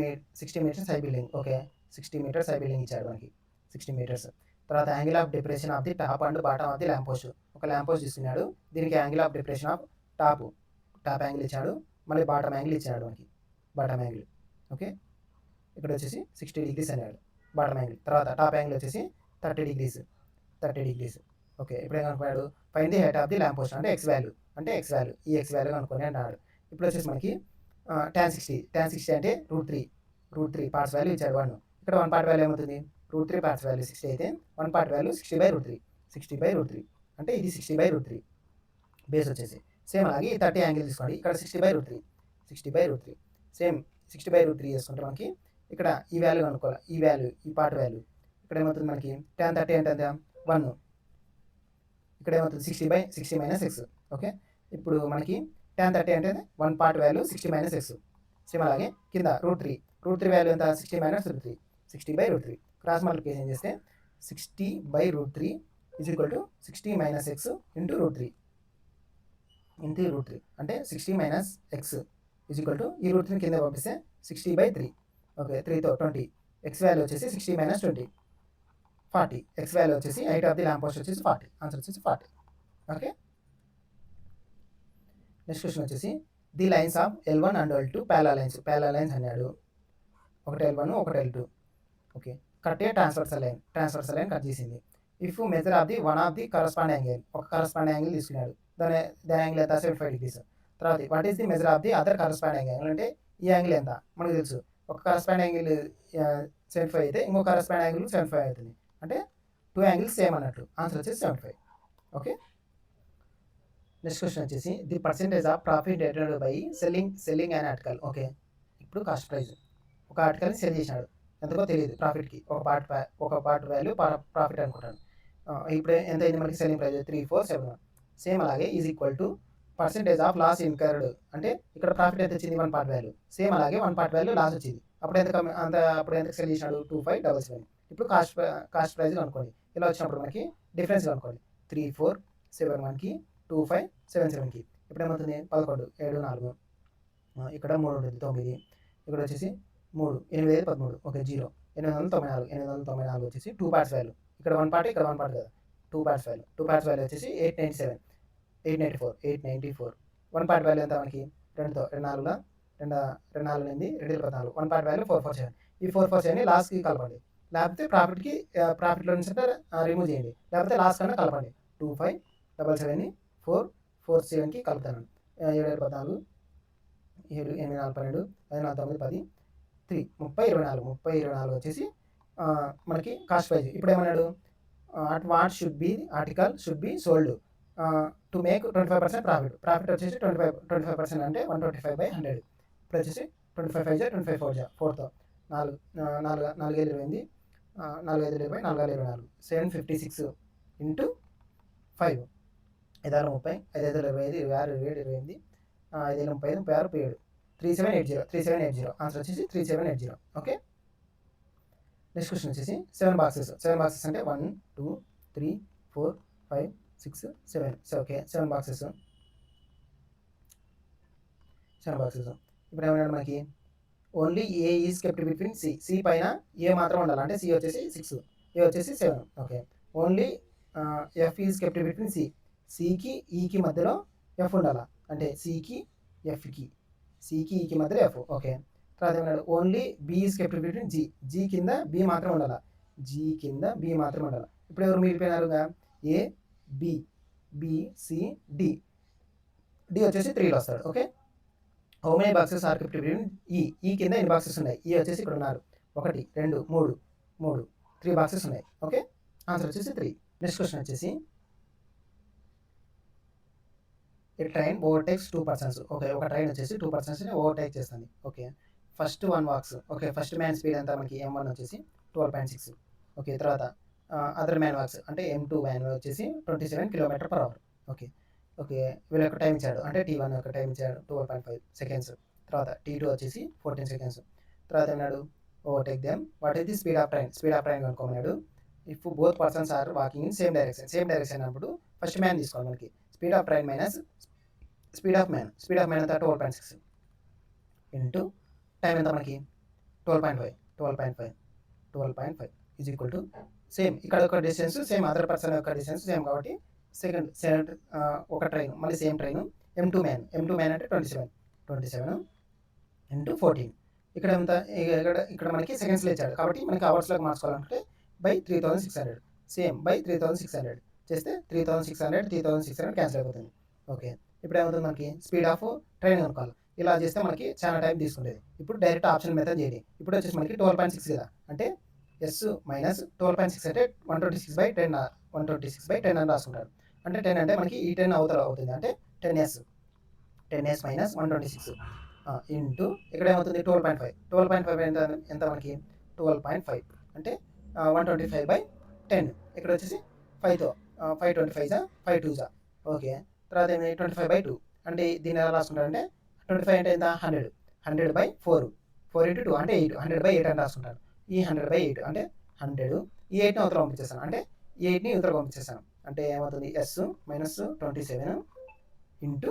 meters high building. Okay 60 meters high building ఇచ్చాడు మనకి 60 meters. తర్వాత angle of depression of the top and bottom of the lamp post, ఒక ల్యాంప్ పోస్ట్ తీసుకున్నాడు, దీనికి angle of depression of top angle ఇచ్చాడు, మళ్ళీ బాటమ్ యాంగిల్ ఇచ్చాడు మనకి బాటమ్ యాంగిల్. ఓకే ఇక్కడ వచ్చేసి 60 degrees అన్నాడు బాటమ్ యాంగిల్, తర్వాత టాప్ యాంగిల్ వచ్చేసి 30 degrees. ఓకే, ఇప్పుడు ఏం కనుక్కున్నాడు, find the height of the lamp post అంటే ఎక్స్ వాల్యూ, ఈ ఎక్స్ వాల్యూ కనుక్కొని అన్నాడు. ఇప్పుడు వచ్చేసి మనకి tan60 అంటే రూట్ త్రీ పార్ట్స్ వాల్యూ ఇచ్చాడు 1. ఇక్కడ 1 పార్ట్ వాల్యూ ఏమవుతుంది, రూట్ 3 పార్ట్స్ వాల్యూ 60 అయితే 1 పార్ట్ వాల్యూ 60/√3 అంటే ఇది 60/√3 బేస్ వచ్చేసి. సేమ్ అలాగే ఈ 30 యాంగిల్ తీసుకోండి, ఇక్కడ 60/√3 సేమ్ 60/√3 చేసుకుంటే మనకి ఇక్కడ ఈ వాల్యూ అనుకోవాలి, ఈ పార్ట్ వాల్యూ ఇక్కడ ఏమవుతుంది మనకి tan30 అంటే ఎంత 1, ఇక్కడ ఏమవుతుంది 60/60 - x. ఓకే, ఇప్పుడు మనకి tan30 అంటే 1 పార్ట్ వాల్యూ 60 - x. సేమ్ అలాగే కింద రూట్ త్రీ వాల్యూ ఎంత 60 - √3 క్రాస్ మల్టిప్లికేషన్ చేస్తే 60/√3 = 60 - x ఇంటూ √3 అంటే 60 - x ఈ √3 కింద పంపిస్తే 60/3. ఓకే, 3తో 20. ఎక్స్ వాల్యూ వచ్చేసి 60 - 20 40. ఎక్స్ వాల్యూ వచ్చేసి height of the lamp post వచ్చేసి 40. ఆన్సర్ వచ్చేసి 40. ఓకే, నెక్స్ట్ క్వశ్చన్ వచ్చేసి the lines of L1 and L2 parallel lines అన్నాడు. ఒకటి L1 ఒకటి L2. ఓకే, కట్ ఏ ట్రాన్స్వర్సల్ లైన్ కట్ చేసింది. If measure of the one of the corresponding angle, ఒక కరస్పాండింగ్ యాంగిల్ తీసుకున్నాడు, దాని యాంగిల్ ఎంత 75 degrees. తర్వాత what is the measure of the other corresponding angle అంటే ఈ యాంగిల్ ఎంత మనకు తెలుసు. ఒక కరస్పాండింగ్ యాంగిల్ 75 అయితే ఇంకో కరస్పాండింగ్ యాంగిల్ 75 అవుతుంది, అంటే 2 యాంగిల్స్ సేమ్ అన్నట్టు. ఆన్సర్ వచ్చేసి 75. ఓకే, నెక్స్ట్ క్వశ్చన్ వచ్చేసి the percentage of profit dated by selling an article. Okay, ఇప్పుడు కాస్ట్ ప్రైస్, ఒక ఆర్టికల్ని సెల్ చేసినాడు, ఎంతకో తెలియదు ప్రాఫిట్కి, ఒక పార్ట్ వాల్యూ ప్రాఫిట్ అనుకుంటాను. ఇప్పుడు ఎంత అయింది మనకి సెల్లింగ్ ప్రైస్ 3471. సేమ్ అలాగే is equal to percentage of loss incurred అంటే ఇక్కడ ప్రాఫిట్ ఎంత వచ్చింది 1 పార్ట్ వాల్యూ, సేమ్ అలాగే 1 పార్ట్ వాల్యూ లాస్ వచ్చింది. అప్పుడు ఎంత సెల్ చేసినాడు 2577. ఇప్పుడు కాస్ట్ ప్రైస్ అనుకోండి, ఇలా వచ్చినప్పుడు మనకి డిఫరెన్స్ అనుకోండి 3471కి 2577కి ఇప్పుడు ఏమవుతుంది 11 7 4 ఇక్కడ 3 ఉంటుంది 9, ఇక్కడ వచ్చేసి 3 8 5 13. ఓకే, 0 894 వచ్చేసి 2 పార్ట్స్ వాల్యూ, ఇక్కడ 1 పార్ట్ ఇక్కడ 1 పార్ట్ కదా, 2 పార్ట్స్ వాల్యూ వచ్చేసి 894 1 పార్ట్ వాల్యూ ఎంత మనకి 2తో 2 4 8 214 1 పార్ట్ వాల్యూ 447. ఈ 447ని లాస్ట్కి కలపండి, లేకపోతే ప్రాఫిట్లో నుంచి రిమూవ్ చేయండి, లేకపోతే లాస్ట్ కన్నా కలపండి. 2577ని 447కి కలుపుతాను. 7 14 7 8 4 12 5 4 9 10 3 30 24 వచ్చేసి మనకి కాస్ట్ ప్రైస్. ఇప్పుడు ఏమన్నాడు what article should be sold to make 25% profit వచ్చేసి 25% అంటే 125/100. ఇప్పుడు వచ్చేసి 25 5 25 4తో 4 4 5 28 4 5 20 4 24 756 ఇంటూ 5 5 6 30 5 5 25 26 27 28 5 30 36 3780 ఆన్సర్ వచ్చేసి 3780. ఓకే, నెక్స్ట్ క్వశ్చన్ వచ్చేసి 7 బాక్సెస్ అంటే 1 2 3 4 5 6 7. Okay, 7 boxes. ఇప్పుడు ఏమన్నాడు మనకి only A is kept between C పైన ఏ మాత్రం ఉండాలి, అంటే సి వచ్చేసి 6 ఏ వచ్చేసి 7. Okay, only F is kept between సికి ఈకి మధ్యలో ఎఫ్ ఉండాలా, అంటే సికి ఈకి మధ్యలో ఎఫ్. ఓకే, తర్వాత ఏమన్నాడు only B is kept between G కింద బి మాత్రం ఉండాలా, ఇప్పుడు ఎవరు మిగిలిపోయినారుగా ఏ బి సి డి వచ్చేసి 3లో వస్తాడు. Okay, how many boxes are kept between E కింద ఎన్ని బాక్సెస్ ఉన్నాయి, ఈ వచ్చేసి ఇక్కడ ఉన్నారు 1 2 3 3 బాక్సెస్ ఉన్నాయి. ఓకే, ఆన్సర్ వచ్చేసి 3. నెక్స్ట్ క్వశ్చన్ వచ్చేసి a train overtakes 2 persons. Okay, ఒక ట్రైన్ వచ్చేసి 2 పర్సన్స్ని ఓవర్టేక్ చేస్తుంది. Okay, first 1 walks. Okay, first man speed ఎంత మనకి M1 వచ్చేసి 12.6. ఓకే, తర్వాత అదర్ మ్యాన్ వాక్స్ అంటే M2 మ్యాన్ వచ్చేసి 27 km/h. ఓకే, వీళ్ళ యొక్క టైం ఇచ్చాడు, అంటే T1 యొక్క టైం ఇచ్చాడు 12.5 seconds. తర్వాత T2 వచ్చేసి 14 seconds. తర్వాత ఏమన్నాడు overtake them what is the speed of train కనుక్కోమన్నాడు. If both persons are walking in same direction అన్నప్పుడు ఫస్ట్ మ్యాన్ తీసుకోవాలి మనకి. Speed of train minus speed of man ఎంత 12.6 ఇంటూ టైం ఎంత మనకి 12.5 ఈజ్ ఈక్వల్ టు సేమ్ ఇక్కడ ఒక డిస్టెన్స్ సేమ్ అదర్ పర్సన్ యొక్క డిస్టెన్స్ సేమ్ కాబట్టి సెకండ్ ఒక ట్రైన్ మళ్ళీ సేమ్ ట్రైన్ M2 మ్యాన్ అంటే 27 ఇంటూ 14. ఇక్కడ ఎంత ఇక్కడ మనకి సెకండ్స్లో ఇచ్చాడు కాబట్టి మనకి అవర్స్లోకి మార్చుకోవాలంటే by 3600 సేమ్ by 3600 చేస్తే 3600 క్యాన్సిల్ అయిపోతుంది. ఓకే, ఇప్పుడు ఏమవుతుంది మనకి స్పీడ్ ఆఫ్ ట్రైన్ కనుక్కోవాలి. ఇలా చేస్తే మనకి చాలా టైం తీసుకుండేది. ఇప్పుడు డైరెక్ట్ ఆప్షన్ మెథడ్ చేయండి. ఇప్పుడు వచ్చేసి మనకి 12.6 కదా, అంటే ఎస్ మైనస్ 12.6 అంటే 126/10 126/10 అని రాసుకుంటారు. అంటే 10 అంటే మనకి ఈ 10 అవతల అవుతుంది, అంటే 10s మైనస్ 126 ఇంటూ ఇక్కడ ఏమవుతుంది 12.5. 12.5 ఎంత మనకి 12.5 అంటే 125/10. ఇక్కడ వచ్చేసి 5తో 525 5 2 ఓకే. తర్వాత ఏమి 25/2 అంటే దీన్ని ఎలా రాసుకుంటారంటే 25 అంటే ఎంత 100/4 4 into 2 అంటే 8 100/8 అని రాసుకుంటారు. ఈ 100/8 అంటే 100 ఈ 8ని అవతల పంపించేస్తాను, అంటే ఈ 8ని ఇవతల పంపించేస్తాను. అంటే ఏమవుతుంది S minus 27 into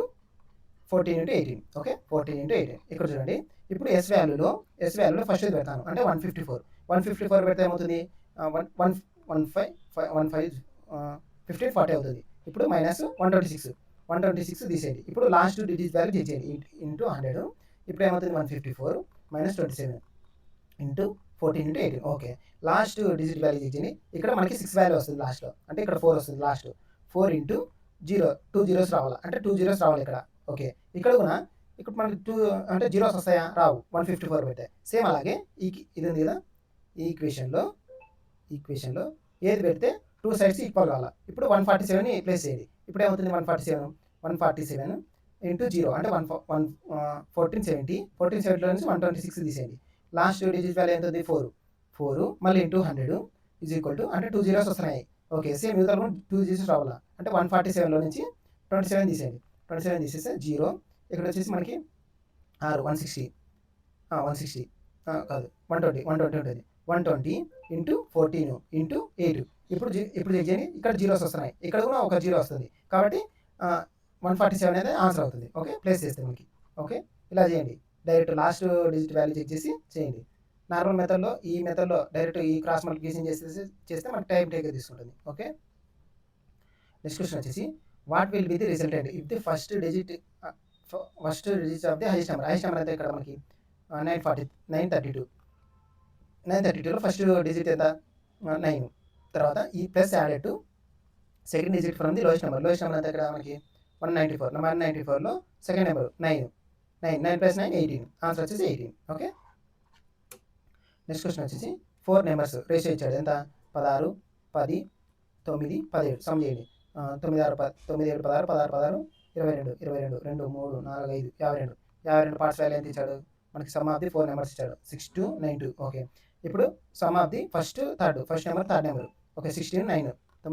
14 into 18. Okay, 14 into 18. ఇక్కడ చూడండి, ఇప్పుడు ఎస్ వాల్యూలో ఫస్ట్ పెడతాను, అంటే 154 పెడితే ఏమవుతుంది 15 40 అవుతుంది. ఇప్పుడు మైనస్ 126 తీసేయండి. ఇప్పుడు లాస్ట్ డిజిట్ వాల్యూ తీసేయండి ఇంటూ 100. ఇప్పుడు ఏమవుతుంది 154 minus 27 into 14 into 18. Okay, last digit value తీసేయండి. ఇక్కడ మనకి 6 వాల్యూ వస్తుంది లాస్ట్లో, అంటే ఇక్కడ 4 వస్తుంది లాస్ట్. 4 into 0 2 zeros రావాలి, అంటే 2 zeros రావాలి ఇక్కడ. ఓకే, ఇక్కడ కూడా ఇక్కడ మనకి 2 అంటే జీరోస్ వస్తాయా, రావు 154 పెడితే. సేమ్ అలాగే ఇది ఉంది కదా, ఈ ఈక్వేషన్లో ఏది పెడితే 2 sides ఈక్వల్ కావాలి. ఇప్పుడు 147ని ప్లేస్ చేయండి. ఇప్పుడు ఏమవుతుంది 147 ఇంటూ 0 అంటే 1470 నుంచి 126 తీసేయండి. లాస్ట్ డిజిట్ వాల్యూ ఎంత ఉంది 4 మళ్ళీ ఇంటూ 100 ఈజ్ ఈక్వల్ టు, అంటే 2 zeros వస్తున్నాయి. ఓకే, సేమ్ యూతలో 2 zeros రావాలా, అంటే 147లో నుంచి 27 తీసేయండి. 27 తీసేస్తే 0. ఇక్కడ వచ్చేసి మనకి 160 కాదు 120 ఉంటుంది. 120 ఇంటూ 14 ఇంటూ 8. ఇప్పుడు చెక్ చేయండి, ఇక్కడ జీరోస్ వస్తున్నాయి, ఇక్కడ కూడా ఒక 0 వస్తుంది, కాబట్టి 147 అనేది ఆన్సర్ అవుతుంది. ఓకే, ప్లేస్ చేస్తే మనకి. ఓకే, ఇలా చేయండి. Direct last digit value check చేయండి. నార్మల్ మెథడ్లో ఈ మెథడ్లో డైరెక్ట్ ఈ క్రాస్ మల్టిప్లికేషన్ చేస్తే మనకి టైం టేకర్ తీసుకుంటుంది. ఓకే, నెక్స్ట్ క్వశ్చన్ వచ్చేసి what will be the resultant if the first digit of the highest number అయితే ఇక్కడ మనకి 932లో ఫస్ట్ డిజిట్ ఎంత 9. తర్వాత ఈ plus added to second digit from the lowest number అంతా ఇక్కడ మనకి 194లో సెకండ్ నెంబర్ 9 ప్లస్ 9 18. ఆన్సర్ వచ్చేసి 18. ఓకే, నెక్స్ట్ క్వశ్చన్ వచ్చేసి 4 నెంబర్స్ రేషియో ఇచ్చాడు, ఎంత 16 10 9 17. సమ్ చేయండి. 9 6 9 7 16 16 22 22 2 3 4 5 52 పార్ట్స్ వాల్యూ ఎంత ఇచ్చాడు మనకి. సమ్ ఆఫ్ ది 4 నెంబర్స్ ఇచ్చాడు 6 2 9 2. ఓకే, ఇప్పుడు some of the first number. Okay, 16 9 9 6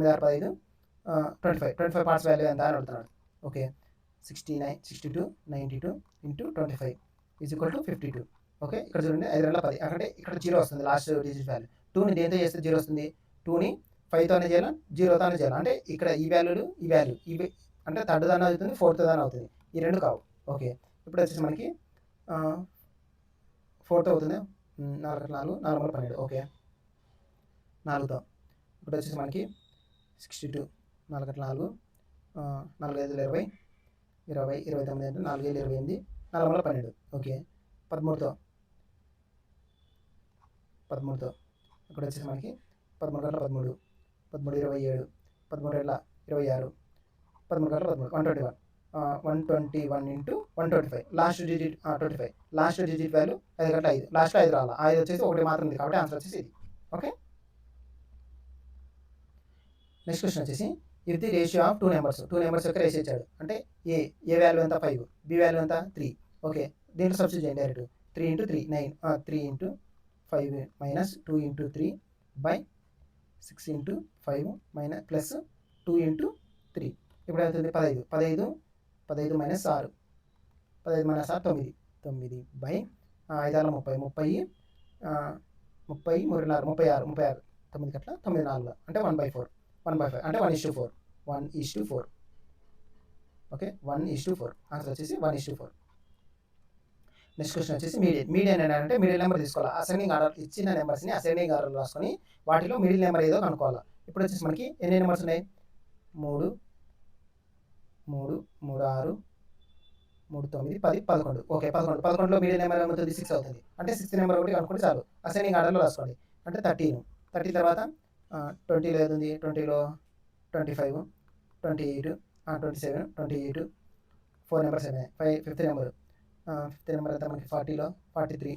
15 25 parts value ఎంత అని అడుగుతున్నాడు. Okay, 69 62 92 into 25 is equal to 52. Okay, ఇక్కడ చూడండి 5 2 10, అంటే ఇక్కడ 0 వస్తుంది లాస్ట్ డిజిట్ వాల్యూ. 2ని దేంతో చేస్తే 0 వస్తుంది, 2ని 5తోనే చేయాలి 0తోనే చేయాలి, అంటే ఇక్కడ ఈ వాల్యూ ఇవి అంటే 3rd దాని అవుతుంది 4th దాని అవుతుంది, ఈ రెండు కావు. ఓకే, ఇప్పుడు వచ్చేసి మనకి 4th అవుతుంది 4 4 4 12. ఓకే, 4తో ఇప్పుడు వచ్చేసి మనకి 62 4 4 4 5 20 20 29 అంటే 4 7 28 4 12. ఓకే, 13తో ఇక్కడ వచ్చేసి మనకి 13 గంటల 13 27 13 గంటల 26 13 గంటల 13 121 into 125. Last digit 25. Last digit value 5 గంటల 5, లాస్ట్లో 5 రావాలి. 5 వచ్చేసి 1 మాత్రం ఉంది, కాబట్టి ఆన్సర్ వచ్చేసి ఇది. ఓకే, నెక్స్ట్ క్వశ్చన్ వచ్చేసి if the ratio of 2 numbers యొక్క రేషియో ఇచ్చాడు, అంటే ఏ వాల్యూ ఎంత 5, బి వాల్యూ ఎంత 3. ఓకే, దీంట్లో సబ్స్టిట్యూట్ చేయండి direct. 3 into 3 9 3 into 5 minus 2 into 3 by 6 into 5 minus plus 2 into 3. ఇప్పుడు అవుతుంది 15 మైనస్ 6 9 బై 5 30 36 9 గట్ల 9 4 అంటే 1/4 అంటే 1:4 1:4. ఓకే, 1:4. ఆన్సర్ వచ్చేసి 1:4. నెక్స్ట్ క్వశ్చన్ వచ్చేసి మీడియన్ అంటే మిడిల్ నెంబర్ తీసుకోవాలి. అసెండింగ్ ఆర్డర్ ఇచ్చిన నెంబర్స్ని అసెండింగ్ ఆర్డర్లో రాసుకొని వాటిలో మిడిల్ నెంబర్ ఏదో కనుక్కోవాలి. ఇప్పుడు వచ్చేసి మనకి ఎన్ని నెంబర్స్ ఉన్నాయి 3 6 3 9 10 11. ఓకే, 11లో మిడిల్ నెంబర్ ఏమవుతుంది 6 అవుతుంది, అంటే 6th నెంబర్ ఒకటి కనుక్కుంటే చాలు. అసెండింగ్ ఆర్డర్లో రాసుకోండి, అంటే 13 తర్వాత 20లో ఏది ఉంది 20లో 25, 28, 27, 28, 4 నెంబర్స్ అయినాయి. ఫిఫ్త్ నెంబర్ అంతా మనకి 40లో 43,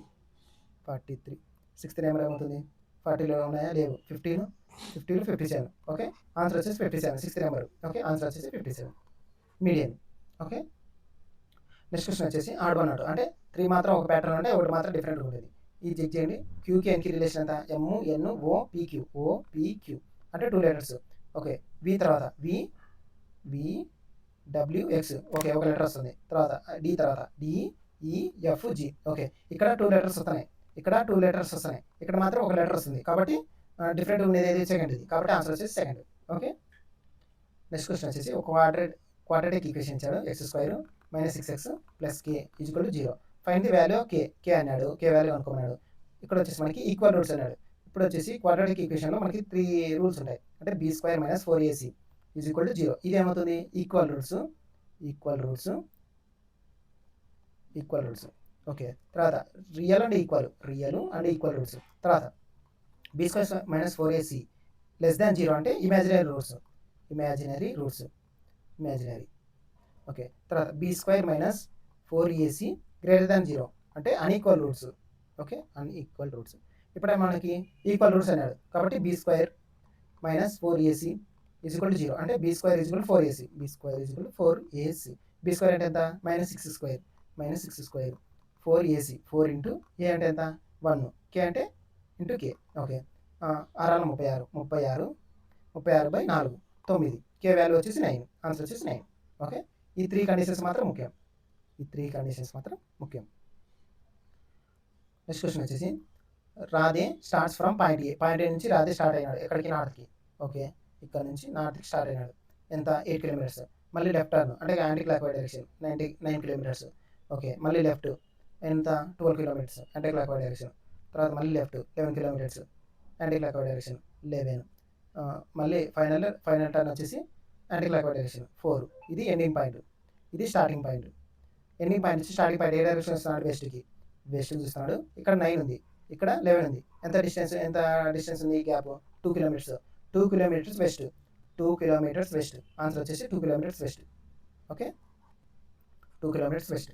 43. సిక్స్త్ నెంబర్ ఏమవుతుంది? 40లో ఉన్నాయా? లేవు. 15, 50లో 57. ఓకే, ఆన్సర్ వచ్చేసి 57. Sixth number. ఓకే, ఆన్సర్ వచ్చేసి 57. మీడియన్. ఓకే, నెక్స్ట్ క్వశ్చన్ వచ్చేసి ఆడ్ వన్ ఆడు, అంటే 3 మాత్రం ఒక ప్యాటర్న్ ఉంటే ఒకటి మాత్రం డిఫరెంట్గా ఉండేది. ఇది చెక్ చేయండి. క్యూకి ఎన్కి రిలేషన్ ఎంత? ఎమ్ ఎన్ ఓ పీక్యూ, ఓ పీక్యూ అంటే 2 లెటర్స్. ఓకే, వి తర్వాత వి వి డబ్ల్యూ ఎక్స్, ఓకే ఒక లెటర్ వస్తుంది. తర్వాత డి తర్వాత D E F G. Okay, ఇక్కడ 2 లెటర్స్ వస్తున్నాయి, ఇక్కడ 2 లెటర్స్ వస్తున్నాయి, ఇక్కడ మాత్రం ఒక లెటర్ వస్తుంది. కాబట్టి డిఫరెంట్ ఉండేది ఏది? సెకండ్ ఇది. కాబట్టి ఆన్సర్ వచ్చేసి సెకండ్. ఓకే, నెక్స్ట్ క్వశ్చన్ వచ్చేసి ఒక క్వాడ్రాటిక్ ఈక్వేషన్ ఇచ్చాడు. X square minus 6x plus k equal to 0. Find the value of k అన్నాడు. కే వాల్యూ అనుకున్నాడు. ఇక్కడ వచ్చేసి మనకి ఈక్వల్ రూట్స్ అన్నాడు. ఇప్పుడు వచ్చేసి క్వాడ్రాటిక్ ఈక్వేషన్లో మనకి 3 రూల్స్ ఉంటాయి. అంటే b square minus 4ac is equal to 0. ఇది ఏమవుతుంది? Equal roots. ఓకే, తర్వాత రియల్ అండ్ ఈక్వల్ రూట్స్. తర్వాత b square minus 4ac less than 0 అంటే ఇమాజినరీ రూట్స్. ఓకే, తర్వాత b square minus 4ac greater than 0 అంటే unequal roots. Okay, unequal roots. ఇప్పుడు మనకి ఈక్వల్ రూట్స్ అన్నాడు. కాబట్టి b square minus 4ac is equal to 0 అంటే b square is equal to 4ac. Be square అంటే ఎంత? Minus 6 square 4ac. 4 ఇంటూ ఏ అంటే ఎంత? 1, కే అంటే into K. Okay, 6 36 by 4 9. K value వచ్చేసి 9. ఆన్సర్ వచ్చేసి 9. ఓకే, ఈ 3 కండిషన్స్ మాత్రం ముఖ్యం. నెక్స్ట్ క్వశ్చన్ వచ్చేసి Radhe starts from point A నుంచి రాధే స్టార్ట్ అయినాడు. ఎక్కడికి? నార్త్కి. ఓకే, ఇక్కడ నుంచి నార్త్కి స్టార్ట్ అయినాడు. ఎంత? 8 కిలోమీటర్స్. మళ్ళీ లెఫ్ట్ టర్న్ అంటే anti clock wise direction 9 kilometres. Okay, మళ్ళీ లెఫ్ట్ ఎంత? 12 kilometres anti clock wise direction. తర్వాత మళ్ళీ left 11 kilometres anti clock wise direction 11. మళ్ళీ ఫైనల్ టర్న్ వచ్చేసి యాంటీ క్లాక్ వైజ్ డైరెక్షన్ 4. ఇది ఎండింగ్ పాయింట్, ఇది స్టార్టింగ్ పాయింట్. ఎండింగ్ పాయింట్ నుంచి స్టార్టింగ్ పాయింట్ ఏ డైరెక్షన్ వస్తున్నాడు? వెస్ట్ చూస్తున్నాడు. ఇక్కడ 9 ఉంది, ఇక్కడ 11 ఉంది. ఎంత డిస్టెన్స్ ఉంది? Gap 2 kilometres. 2 kilometres west. Answer వచ్చేసి 2 kilometres west. Okay, 2 kilometres west.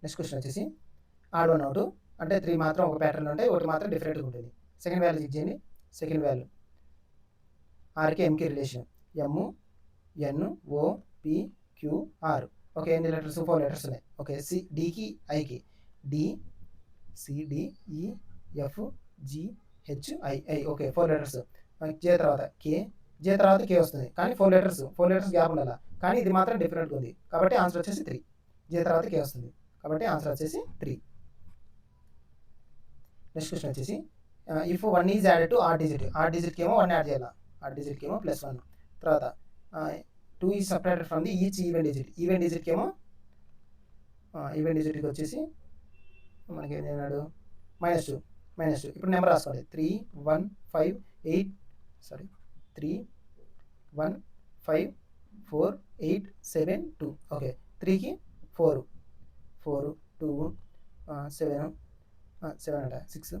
Next question వచ్చేసి ఆడ్ వన్ అవుట్, అంటే 3 మాత్రం ఒక ప్యాటర్న్ ఉంటాయి, ఒకటి మాత్రం డిఫరెంట్గా ఉంటుంది. సెకండ్ వాల్యూ చెక్ చేయండి. సెకండ్ వాల్యూ ఆర్కి ఎంకి relation M N O P Q R. Okay, ఎన్ని లెటర్స్? 4 లెటర్స్ ఉన్నాయి. ఓకే, డికి ఐకి D C D E F G H I. Okay, 4 letters. J తర్వాత కే వస్తుంది, కానీ 4 లెటర్స్ గ్యాప్ ఉండాలి. కానీ ఇది మాత్రం డిఫరెంట్గా ఉంది. కాబట్టి ఆన్సర్ వచ్చేసి 3. జే తర్వాత కే వస్తుంది, కాబట్టి ఆన్సర్ వచ్చేసి 3. నెక్స్ట్ క్వశ్చన్ వచ్చేసి if 1 is added to our డిజిట్కి ఏమో 1 యాడ్ చేయాలి, ఆర్ డిజిట్కి ఏమో +1. తర్వాత 2 is separated from the each even డిజిట్కి ఏమో ఈవెన్ డిజిట్కి వచ్చేసి మనకి ఏం చేయాడు? -2. ఇప్పుడు నెంబర్ రాసుకోండి. 3 1 5 4 8 7 2. ఓకే, 3కి 4 2 7 అంట 6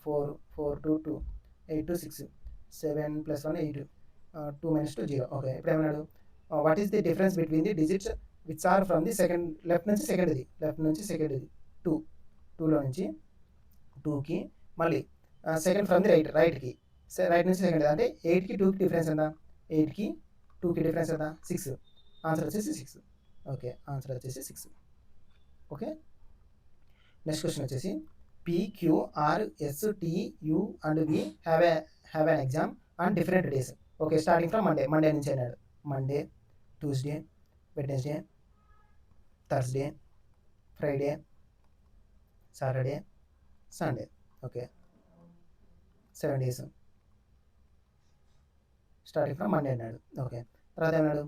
4 2 2 8 2 6 7 + 1 8 2 - 2 0. ఓకే, ఇప్పుడు ఏమన్నాడు? What is the difference between the digits which are from the second left నుంచి సెకండ్ ఇది 2లో నుంచి 2కి మళ్ళీ సెకండ్ ఫ్రమ్ ది రైట్కి రైట్ నుంచి సెకండ్ అంటే 8కి 2కి డిఫరెన్స్ ఎంత? 8కి 2కి డిఫరెన్స్ ఎంత? 6. ఆన్సర్ వచ్చేసి 6. ఓకే, ఆన్సర్ వచ్చేసి 6. ఓకే, నెక్స్ట్ క్వశ్చన్ వచ్చేసి PQRSTU and V have an exam on different days. Okay, starting from Monday నుంచి అన్నాడు. Monday, Tuesday, Wednesday, Thursday, Friday, Saturday, Sunday. Okay, 7 days starting from Monday అన్నాడు. ఓకే, తర్వాత ఏమన్నాడు?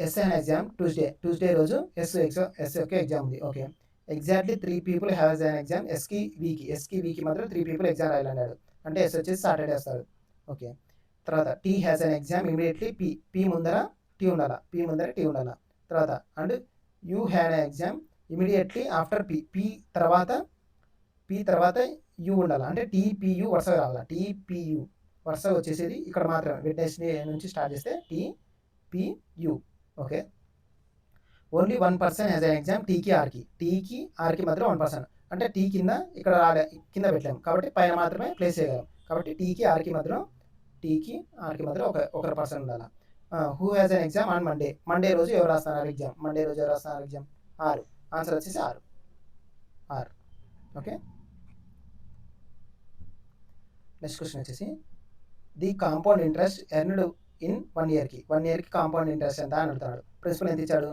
ఎస్ఏ అనే ఎగ్జామ్ ట్యూస్డే రోజు ఎస్ యొక్క ఎగ్జామ్ ఉంది. Okay, exactly 3 people have an exam ఎస్కి వీకి మాత్రం 3 people ఎగ్జామ్ రాయాలన్నాడు. అంటే ఎస్ వచ్చేసి సాటర్డే వస్తాడు. ఓకే, తర్వాత T has an exam immediately P ముందర టీ ఉండాలా, తర్వాత and you have an exam immediately after P తర్వాత యూ ఉండాలి. అంటే టీపీయూ వరుసగా రావాలా. టీపీయూ వరుసగా వచ్చేసేది ఇక్కడ మాత్రమే వెడ్నెస్డే నుంచి స్టార్ట్ చేస్తే TPU. Okay, only 1% as an exam టీకి ఆర్కి మాత్రం 1%. అంటే టీ కింద ఇక్కడ కింద పెట్టలేము కాబట్టి పైన మాత్రమే ప్లేస్ చేయగలం. కాబట్టి టీకి ఆర్కి మాత్రం ఒక పర్సన్ ఉండాలి. Who has an exam on Monday రోజు ఎవరు రాస్తున్నారు ఎగ్జామ్ 6. ఆన్సర్ వచ్చేసి 6. ఓకే, నెక్స్ట్ క్వశ్చన్ వచ్చేసి the compound interest earned in 1 ఇయర్కి కాంపౌండ్ ఇంట్రెస్ట్ ఎంత అని అడుగుతాడు. ప్రిన్సిపల్ ఎంత ఇచ్చాడు?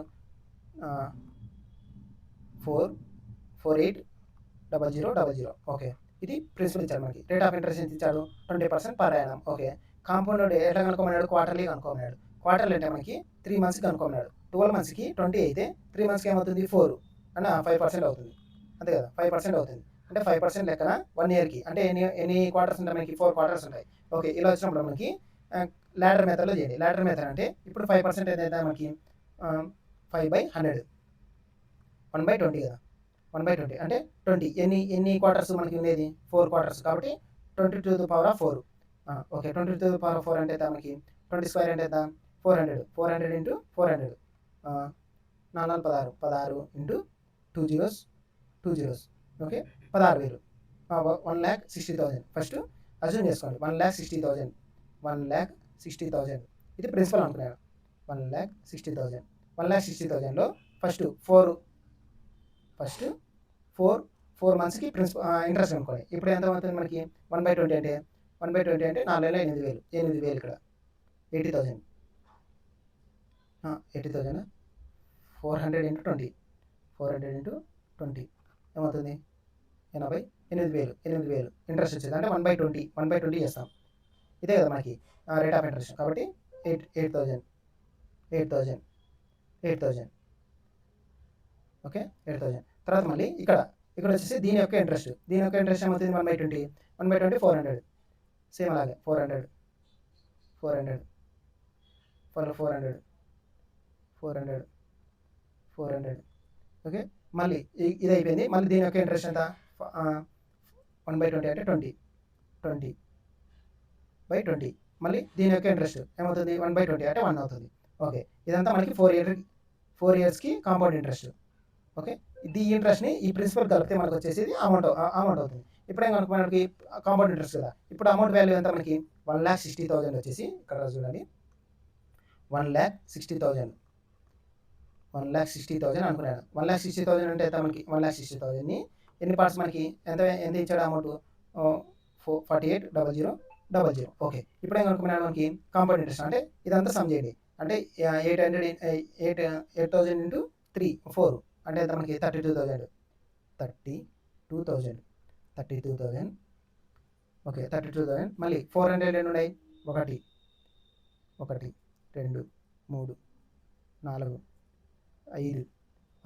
4480000. ఓకే, ఇది ప్రిన్సిపల్ ఇచ్చాడు మనకి. రేట్ ఆఫ్ ఇంట్రెస్ట్ ఎంత ఇచ్చాడు? 20% పర్ యానం. ఓకే, కాంపౌండ్ ఎట్లా కనుక్కోమన్నాడు? క్వార్టర్లీ కనుక్కోమన్నాడు. క్వార్టర్లీ అంటే మనకి 3 మంత్స్కి కనుక్కోమన్నాడు. 12 మంత్స్కి 20 అయితే 3 మంత్స్కి ఏమవుతుంది? 4 అన్న 5% అవుతుంది. అంతే కదా, 5% అవుతుంది. అంటే 5% లెక్కన 1 ఇయర్కి అంటే ఎన్ని క్వార్టర్స్ ఉంటాయి మనకి? 4 క్వార్టర్స్ ఉంటాయి. ఓకే, ఇలా వచ్చినప్పుడు మనకి లాడర్ మెథడ్లో చేయండి. లాడర్ మెథడ్ అంటే ఇప్పుడు 5% ఏదైతే మనకి 5/100 1/20 కదా, 1/20 అంటే 20. ఎన్ని క్వార్టర్స్ మనకి ఉండేది? 4 క్వార్టర్స్. కాబట్టి 20 to the power of 4. Okay, 20 to the power of 4 అంటే మనకి 20 స్క్వేర్ అంటే 400 into 400 16 into 2 zeros. Okay, 16,000. 1,60,000 first assume చేసుకోండి. 1,60,000 ఇది ప్రిన్సిపల్ అనుకున్నాను. 1,60,000లో ఫస్ట్ 4 మంత్స్కి ఇంట్రెస్ట్ అనుకోండి. ఇప్పుడు ఎంత అవుతుంది మనకి? 1/20 అంటే 4,8,000 ఇక్కడ 80,000 400 ఇంటూ 20 ఏమవుతుంది? 8,000 ఇంట్రెస్ట్ వచ్చేది. అంటే 1/20 చేస్తాం. ఇదే కదా మనకి రేట్ ఆఫ్ ఇంట్రెస్ట్. కాబట్టి 8,000. ఓకే, 8,000. తర్వాత మళ్ళీ ఇక్కడ వచ్చేసి దీని యొక్క ఇంట్రెస్ట్ ఏమవుతుంది? 1/20 400. సేమ్ అలాగే 400 ఓకే, మళ్ళీ ఇది అయిపోయింది. మళ్ళీ దీని యొక్క ఇంట్రెస్ట్ ఎంత? 1/20 అంటే 20/20. మళ్ళీ దీని యొక్క ఇంట్రెస్ట్ ఏమవుతుంది? 1/20 అంటే 1 అవుతుంది. ఓకే, ఇదంతా మనకి 4 ఇయర్స్కి కాంపౌండ్ ఇంట్రెస్ట్. ఓకే, ఈ ఇంట్రెస్ట్ని ఈ ప్రిన్సిపల్ కలిపితే మనకు వచ్చేసి అమౌంట్ అవుతుంది. ఇప్పుడేం కనుక మనకి కాంపౌండ్ ఇంట్రెస్ట్ కదా. ఇప్పుడు అమౌంట్ వాల్యూ ఎంత మనకి? 1,60,000 వచ్చేసి ఇక్కడ చూడండి. 1,60,000 అనుకున్నాను. 1,60,000 అంటే ఎంత మనకి? 1,60,000ని ఎన్ని పార్ట్స్ మనకి ఎంత ఇచ్చాడు అమౌంట్? 48,000. ఓకే, ఇప్పుడేం కనుక్కున్నాను మనకి కాంపౌండ్ ఇంట్రెస్ట్. అంటే ఇదంతా సమ్ చేయండి. అంటే 8,000 ఇంటూ 3 4 అంటే ఎంత మనకి? 32,000. ఓకే, 32,000. మళ్ళీ 400 ఎన్ని ఉన్నాయి? 1 2 3 4 5 6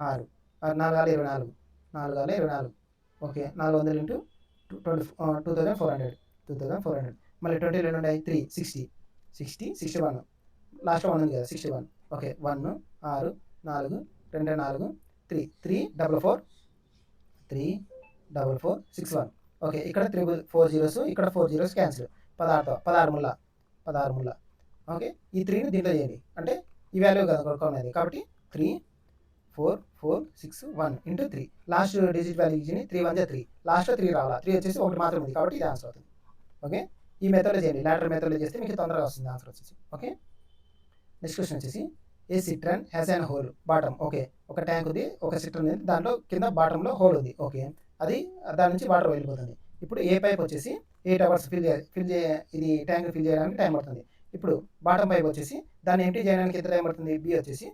4,24. Okay, 400 into 2,400. మళ్ళీ 20 ఎన్ని ఉన్నాయి? 3 61. లాస్ట్ 1 ఉంది కదా, 61. ఓకే, 1 6 4 2 4 3 61. ఓకే, ఇక్కడ 4 zeros, ఇక్కడ 4 zeros క్యాన్సిల్. 16 ముళ్ళ. ఓకే, ఈ 3ని దీంట్లో చేయండి. అంటే ఈ వాల్యూ కదా కొనుక్కునేది. కాబట్టి 3 4 4 6 1 ఇంటూ 3. లాస్ట్ డిజిట్ వాల్యూ ఇచ్చింది 3 1 3. లాస్ట్లో 3 రావాలా? 3 వచ్చేసి 1 మాత్రం ఉంది. కాబట్టి ఇది ఆన్సర్ అవుతుంది. ఓకే, ఈ మెథడ్లో చేయండి. లాటరల్ మెథడ్లో చేస్తే మీకు తొందరగా వస్తుంది ఆన్సర్ వచ్చేసి. ఓకే, నెక్స్ట్ క్వశ్చన్ వచ్చేసి a cistern has an hole bottom. Okay, ఒక ట్యాంక్ ఉంది, ఒక సిట్రన్ ఉంది, దాంట్లో కింద బాటంలో హోల్ ఉంది. ఓకే, అది దాని నుంచి వాటర్ వెళ్ళిపోతుంది. ఇప్పుడు ఏ పైప్ వచ్చేసి 8 hours ఇది ట్యాంక్ ఫిల్ చేయడానికి టైం పడుతుంది. ఇప్పుడు బాటమ్ పైప్ వచ్చేసి దాన్ని ఎంటీ చేయడానికి ఎంత టైం పడుతుంది? బి వచ్చేసి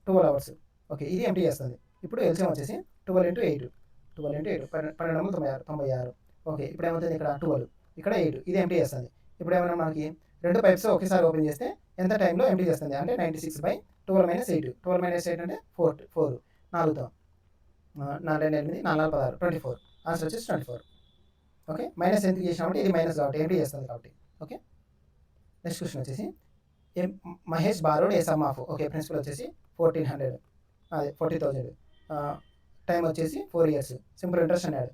12 hours. ఓకే, ఇది ఎంటీ చేస్తుంది. ఇప్పుడు ఎల్సిఎం వచ్చేసి 12 into 8 1296. ఓకే, ఇప్పుడు ఏమవుతుంది? ఇక్కడ 12, ఇక్కడ 8, ఇది ఎంటీ చేస్తుంది. ఇప్పుడు ఏమైనా మనకి 2 pipes ఒకేసారి ఓపెన్ చేస్తే ఎంత టైంలో ఎంటీ చేస్తుంది? అంటే 96/12 - 8. 12 - 8 అంటే 4 4తో 4 8 4 16 24. ఆన్సర్ వచ్చేసి 24. ఓకే, మైనస్ ఎందుకు చేసినామంటే ఇది మైనస్ కాబట్టి ఎంటీ చేస్తుంది కాబట్టి. ఓకే, నెక్స్ట్ క్వశ్చన్ వచ్చేసి Mahesh borrowed a sum of. Okay, principal వచ్చేసి 1400 అదే 40,000. టైం వచ్చేసి 4 years. సింపుల్ ఇంట్రెస్ట్ అన్నాడు.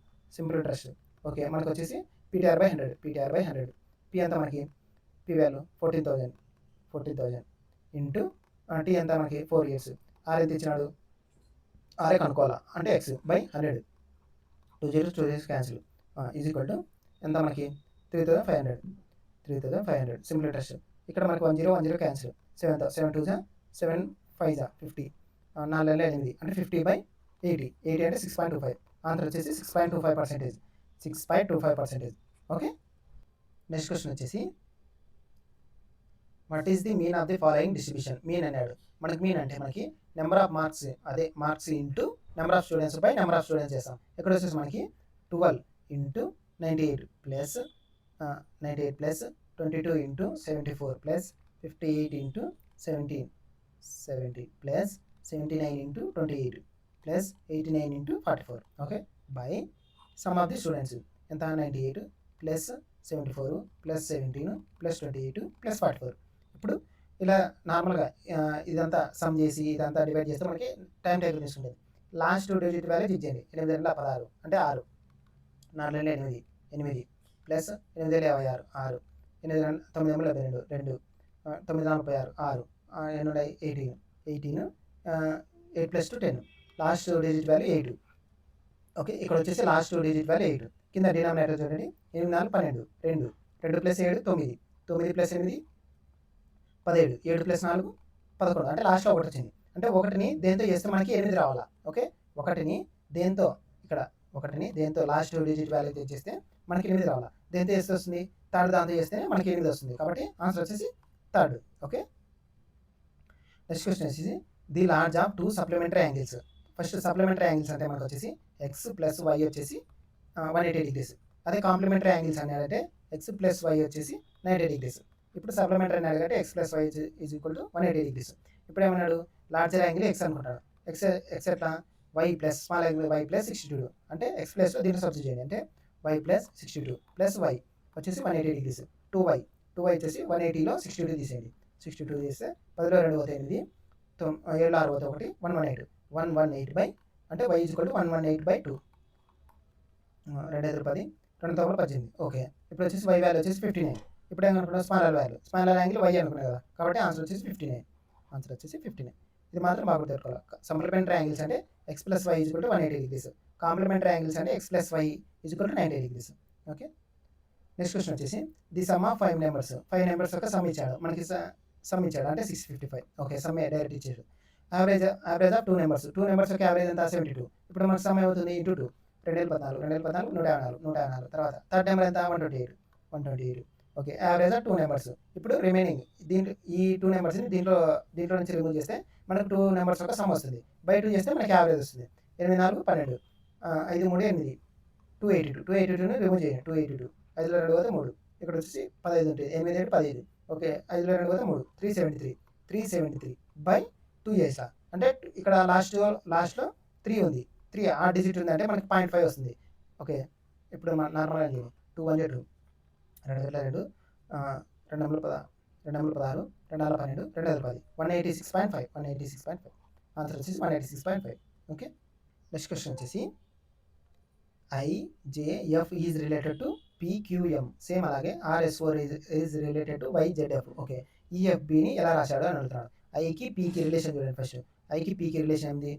ఓకే, మనకు వచ్చేసి PTR/100. పి ఎంత మనకి పీ వాల్యూ 14,000 ఇంటూ టీ ఎంత మనకి 4 years. ఆర్ ఎంత ఇచ్చినాడు, ఆరే కనుక్కోవాలా అంటే X by 100. 2 zeros cancel is equal to ఎంత మనకి 3,500. Simple interest. ఇక్కడ మనకి 10 క్యాన్సిల్. 7 2 7 5 50. 4 8 అంటే 50/80. 80 అంటే 6.25. ఆన్సర్ వచ్చేసి 6.25%. 6.25%. ఓకే. నెక్స్ట్ క్వశ్చన్ వచ్చేసి what is the mean of the following distribution. Mean అన్నాడు. మనకి మీన్ అంటే మనకి నెంబర్ ఆఫ్ మార్క్స్, అదే marks into number of students by number of students చేస్తాం. ఇక్కడ వచ్చేసి మనకి 12 into 98 plus 22 into 74 plus 58 into 70 plus 79 into 28 plus 89 into 44. Okay. By some of the students ఎంత 98 ప్లస్ 74 ప్లస్ 17 ప్లస్ 28 ప్లస్ 44. ఇప్పుడు ఇలా నార్మల్గా ఇదంతా సమ్ చేసి ఇదంతా డివైడ్ చేస్తే మనకి టైం టేబుల్ తీసుకుంటుంది. లాస్ట్ 2 digit వాల్యూ ఇచ్చేయండి. 8 16 అంటే 6. 4 8 plus 8 56 6 8 9 72 2 9 46 6 18 8 plus 2 10. Last 2 digit value 8. Okay. ఇక్కడ వచ్చేసి లాస్ట్ 2 digit వాల్యూ 8. కింద డినామినేటర్ చూడండి. 8 4 12 2 2 ప్లస్ 7 9 9 ప్లస్ 8 17 7 ప్లస్ 4 11. అంటే లాస్ట్లో ఒకటి వచ్చింది. అంటే ఒకటిని దేంతో చేస్తే మనకి 8 రావాలా. ఓకే. ఒకటిని దేంతో లాస్ట్ 2 digit వాల్యూ తెచ్చేస్తే మనకి 8 రావాలా. దేంతో చేస్తే వస్తుంది, థర్డ్ దాంతో చేస్తేనే మనకి 8 వస్తుంది. కాబట్టి ఆన్సర్ వచ్చేసి థర్డ్. ఓకే. నెక్స్ట్ క్వశ్చన్ వచ్చేసి the large of 2 supplementary angles. First supplementary angles అంటే మనకు వచ్చేసి ఎక్స్ ప్లస్ వై వచ్చేసి 180 degrees. అదే కాంప్లిమెంటరీ యాంగిల్స్ అనేది ఎక్స్ ప్లస్ వై వచ్చేసి 90 degrees. ఇప్పుడు సప్లిమెంటరీ అన్నాడు కాబట్టి x plus y is equal to 180 degrees. ఇప్పుడు ఏమన్నాడు, లార్జర్ యాంగిల్ ఎక్స్ అనుకుంటాడు. ఎక్స్ ఎట్లా y plus small angle y plus 62. అంటే ఎక్స్ ప్లస్లో దీంట్లో సబ్స్టిట్యూట్ చేయండి. అంటే వై ప్లస్ 62 ప్లస్ వై వచ్చేసి 180 degrees. 2y వచ్చేసి 180లో 62 తీసేయండి. 62 చేస్తే 10లో 2 పోతే 8, 7లో 6 పోతే 1 118. 118 బై అంటే వై ఈజ్ ఈక్వల్ టు 118/2. 2 5 10 2 9 18. ఓకే. ఇప్పుడు వచ్చేసి వై వాల్యూ వచ్చేసి 59. ఇప్పుడు ఏమనుకున్నాం, స్మాలర్ యాంగిల్ వై అనుకున్నాం కదా. కాబట్టి ఆన్సర్ వచ్చేసి 59. ఇది మాత్రం బాగా గుర్తుపెట్టుకోవాలి. సప్లిమెంటరీ యాంగిల్స్ అంటే x plus y is equal to 180 degrees. Complementary angles అంటే x plus y is equal to 90 degrees. Okay. Next question వచ్చేసి the sum of 5 numbers. 5 numbers యొక్క సమ్ ఇచ్చాడు. మనకి సమ్ ఇచ్చాడు అంటే 655. ఓకే. సమ్ డైరెక్ట్ ఇచ్చాడు. Average of 2 numbers. 2 నెంబర్స్ యొక్క యావరేజ్ ఎంత 72. ఇప్పుడు మనకు సమ్ ఏమవుతుంది, ఇంటూ 2 2014 154. తర్వాత థర్డ్ నెంబర్ ఎంత 128. ఓకే. Average of 2 numbers. ఇప్పుడు రిమైనింగ్ ఈ 2 నెంబర్స్ని దీంట్లో నుంచి రిమూవ్ చేస్తే మనకు 2 నెంబర్స్ యొక్క సమ్ వస్తుంది. బై 2 చేస్తే మనకి యావరేజ్ వస్తుంది. 8 4 12 5 3 8 282ని రిమూవ్ చేయండి. 282 5లో 2 పోతే 3. ఇక్కడ వచ్చేసి 15 ఉంటుంది. 8 7 15. ఓకే. 5లో 2 పోతే 3 373 బై 2 చేసా. అంటే ఇక్కడ లాస్ట్లో 3 ఉంది. 3 ఆ డిజిట్ ఉంది అంటే మనకి 0.5 వస్తుంది. ఓకే. ఇప్పుడు నార్మల్గా 2 1 2 2 2 2 16 2 12 2 10 186.5. ఆన్సర్ వచ్చేసి 186.5. ఓకే. నెక్స్ట్ క్వశ్చన్ వచ్చేసి IJF is related to PQM. Same అలాగే RS4 is related to YZF. Okay. EFBని ఎలా రాశాడో అని అడుగుతున్నాడు. ఐకి పీకి రిలేషన్ చూడండి. ఫస్ట్ ఐకి పీకి రిలేషన్ ఏంది,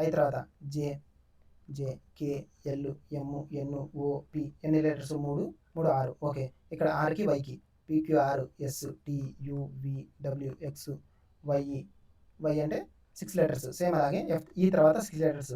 ఐ తర్వాత JKL MNO P. ఎన్ని లెటర్స్ 3 6. ఓకే. ఇక్కడ ఆర్కి వైకి PQR STUVWX వై అంటే 6 లెటర్స్. సేమ్ అలాగే ఈ తర్వాత 6 లెటర్స్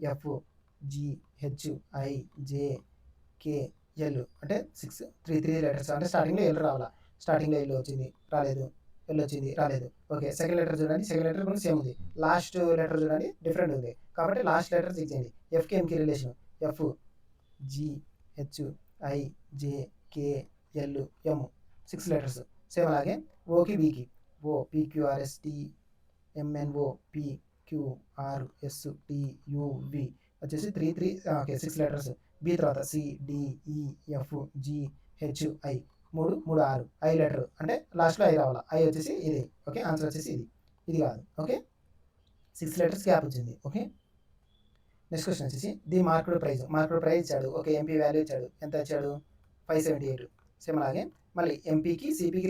EFGHIJKL అంటే 6 3 లెటర్స్. అంటే స్టార్టింగ్లో ఎల్ రావాలా. స్టార్టింగ్లో ఎల్ వచ్చింది రాలేదు, ఎల్ వచ్చింది రాలేదు. ఓకే. సెకండ్ లెటర్ చూడండి. సెకండ్ లెటర్ కూడా సేమ్ ఉంది. లాస్ట్ లెటర్ చూడండి డిఫరెంట్ ఉంది. కాబట్టి లాస్ట్ లెటర్స్ ఇచ్చేయండి. ఎఫ్కి ఎంకి relation FGHIJKL M 6 letters. Same అలాగే ఓకి బీకి PQRSTMNO PQRSTUV వచ్చేసి 3 ఓకే 6 లెటర్స్. బి తర్వాత CDEFGHI 3 6 ఐ లెటర్. అంటే లాస్ట్లో ఐ రావాలా. ఐ వచ్చేసి ఇది. ఓకే. ఆన్సర్ వచ్చేసి ఇది కాదు. ఓకే. 6 లెటర్స్ గ్యాప్ వచ్చింది. ఓకే. నెక్స్ట్ క్వశ్చన్ వచ్చేసి ది మార్కెట్ ప్రైస్ ఇచ్చాడు. ఓకే. ఎంపీ వాల్యూ ఇచ్చాడు. ఎంత ఇచ్చాడు 578. సేమ్ అలాగే మళ్ళీ ఎంపీకి సిపికి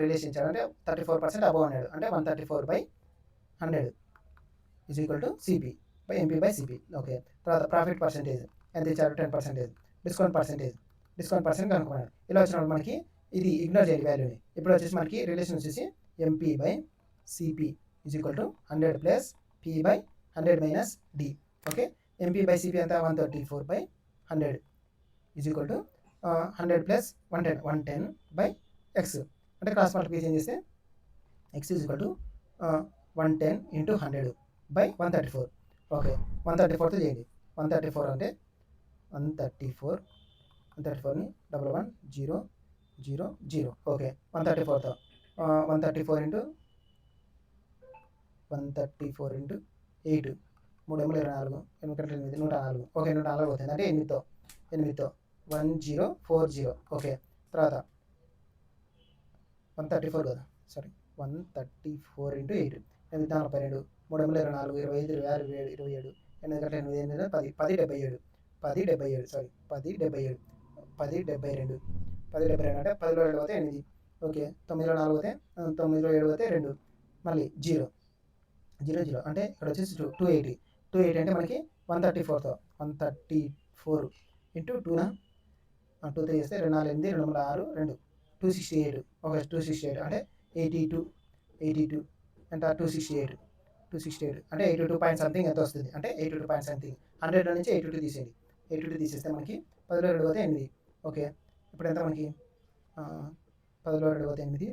రిలేషన్ ఇచ్చాడు అంటే 34% అబవ్ అన్నాడు అంటే 134/100 is equal to CP by MP by CP. Okay, తర్వాత ప్రాఫిట్ పర్సెంటేజ్ ఎంత ఇచ్చారు 10%. డిస్కౌంట్ పర్సెంట్ కనుక్కున్నాడు. ఇలా వచ్చినప్పుడు మనకి ఇది ఇగ్నోర్ చేయాలి వాల్యూని. ఇప్పుడు వచ్చేసి మనకి రిలేషన్ వచ్చేసి MP by CP is equal to 100 plus P by 100 minus D. Okay, MP by CP అంతా 134/100 is equal to 100 plus 110 by x అంటే క్రాస్ మల్టిప్లికేషన్ చేస్తే x is equal to 110 into 100 by 134. Okay, 134తో చేయండి. 134 అంటే 134ని 111000. ఓకే, 134తో 134 ఇంటూ 8 3 24 8 104. ఓకే, 104 అవుతుంది అంటే 8తో 1040. ఓకే, తర్వాత 134 కదా, సారీ 134 ఇంటూ 8 8 42 3 24 25 26 27 8 8 10 10 77 10 72 అంటే 10లో 7 పోతే 8. ఓకే, 9లో 4 పోతే 9లో 7 పోతే 2 మళ్ళీ 0 అంటే ఇక్కడ వచ్చేసి 280 అంటే మనకి 134తో 134 ఇంటూ 2 చేస్తే 2 4 8 2 3 6 2 268. ఓకే, 268 అంటే 82 ఎంత 268 అంటే 82 పాయింట్ సంథింగ్ ఎంత వస్తుంది అంటే 82 పాయింట్ సంథింగ్. 100 నుంచి 82 తీసేయండి. 82 తీసేస్తే మనకి 10లో 2 పోతే 8. ఓకే, ఇప్పుడు ఎంత మనకి 10లో 2 పోతే 8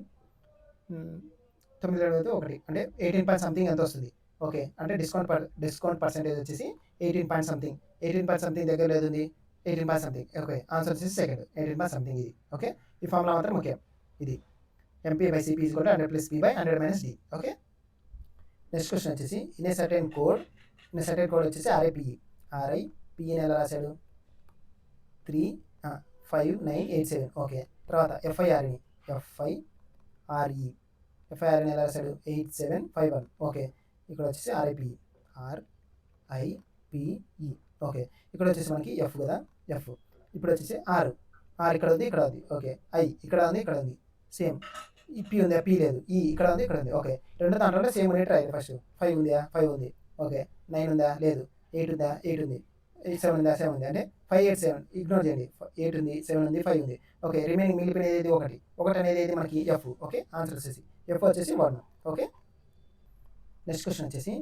9లో 2 పోతే 1 అంటే 18 పాయింట్ సంథింగ్ ఎంత వస్తుంది. ఓకే, అంటే డిస్కౌంట్ పర్సెంటేజ్ వచ్చేసి 18 పాయింట్ సంథింగ్. 18 పాయింట్ సంథింగ్ దగ్గర లేదు 18 పాయింట్ సంథింగ్. ఓకే, ఆన్సర్ వచ్చేసి సెకండ్ 18 పాయింట్ సంథింగ్ ఇది. ఓకే, ఈ ఫార్ములా మాత్రం ముఖ్యం. ఇది MP by CP is equal to 100 plus P by 100 minus D. Okay, next question వచ్చేసి ఇన్ ఏ సర్టెన్ కోడ్ వచ్చేసి ఆర్ఐపిఈని ఎలా రాశాడు 35987. ఓకే, తర్వాత ఎఫ్ఐఆర్ని ఎలా రాశాడు 8751. ఓకే, ఇక్కడ వచ్చేసి ఆర్ఐపిఈ. ఓకే, ఇక్కడ వచ్చేసి మనకి ఎఫ్ కదా, ఎఫ్. ఇప్పుడు వచ్చేసి ఆర్ ఇక్కడ ఉంది ఇక్కడ ఉంది. ఓకే, ఐ ఇక్కడ ఉంది సేమ్. ఈ పి ఉందా, పి లేదు. ఈ ఇక్కడ ఉంది. ఓకే, రెండు దాంట్లో సేమ్ ఉన్నట్టు రాయాలి. ఫస్ట్ 5 ఉందా, 5 ఉంది. ఓకే, 9 ఉందా, లేదు. 8 ఉందా, 8 ఉంది. 7 ఉందా, 7 ఉంది. అంటే 5 8 7 ఇగ్నోర్ చేయండి. 8 ఉంది, 7 ఉంది, 5 ఉంది. ఓకే, రిమైనింగ్ మిగిలిపోయినది ఏది 1 అనేది ఏది మనకి ఎఫ్. ఓకే, ఆన్సర్ వచ్చేసి ఎఫ్ వచ్చేసి 1. ఓకే, నెక్స్ట్ క్వశ్చన్ వచ్చేసి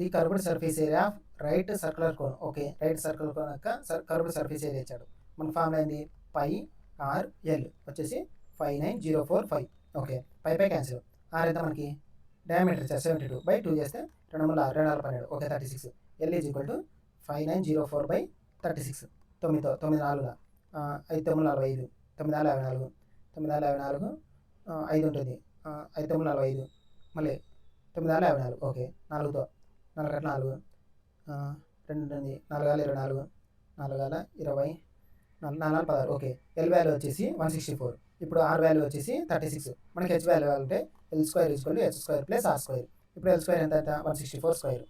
the curved surface area of right circular cone. Okay, right circular cone యొక్క కర్వ్డ్ సర్ఫేస్ ఏరియా ఇచ్చాడు. మన ఫార్ములా ఏంది πRL వచ్చేసి 59045. Okay, pi cancel. ఆర్ ఎంత మనకి డయామీటర్ ఇచ్చారు 72/2 చేస్తే 2 3 6 2 4 12. Okay, 36. L is equal to 5904/36. 9 4 5 9 45 9 54 5 ఉంటుంది. 5 9 45 మళ్ళీ 9 54. ఓకే, 4తో 4 4 2 ఉంటుంది. 4 24 4 20 4 16. ఓకే, ఎల్ వాల్యూ వచ్చేసి 164. ఇప్పుడు ఆర్ వాల్యూ వచ్చేసి 36. మనకి హెచ్ వాల్యూ అంటే l square equal to h square plus r square. ఇప్పుడు ఎల్ స్క్వేర్ ఎంత 164 స్క్వేర్.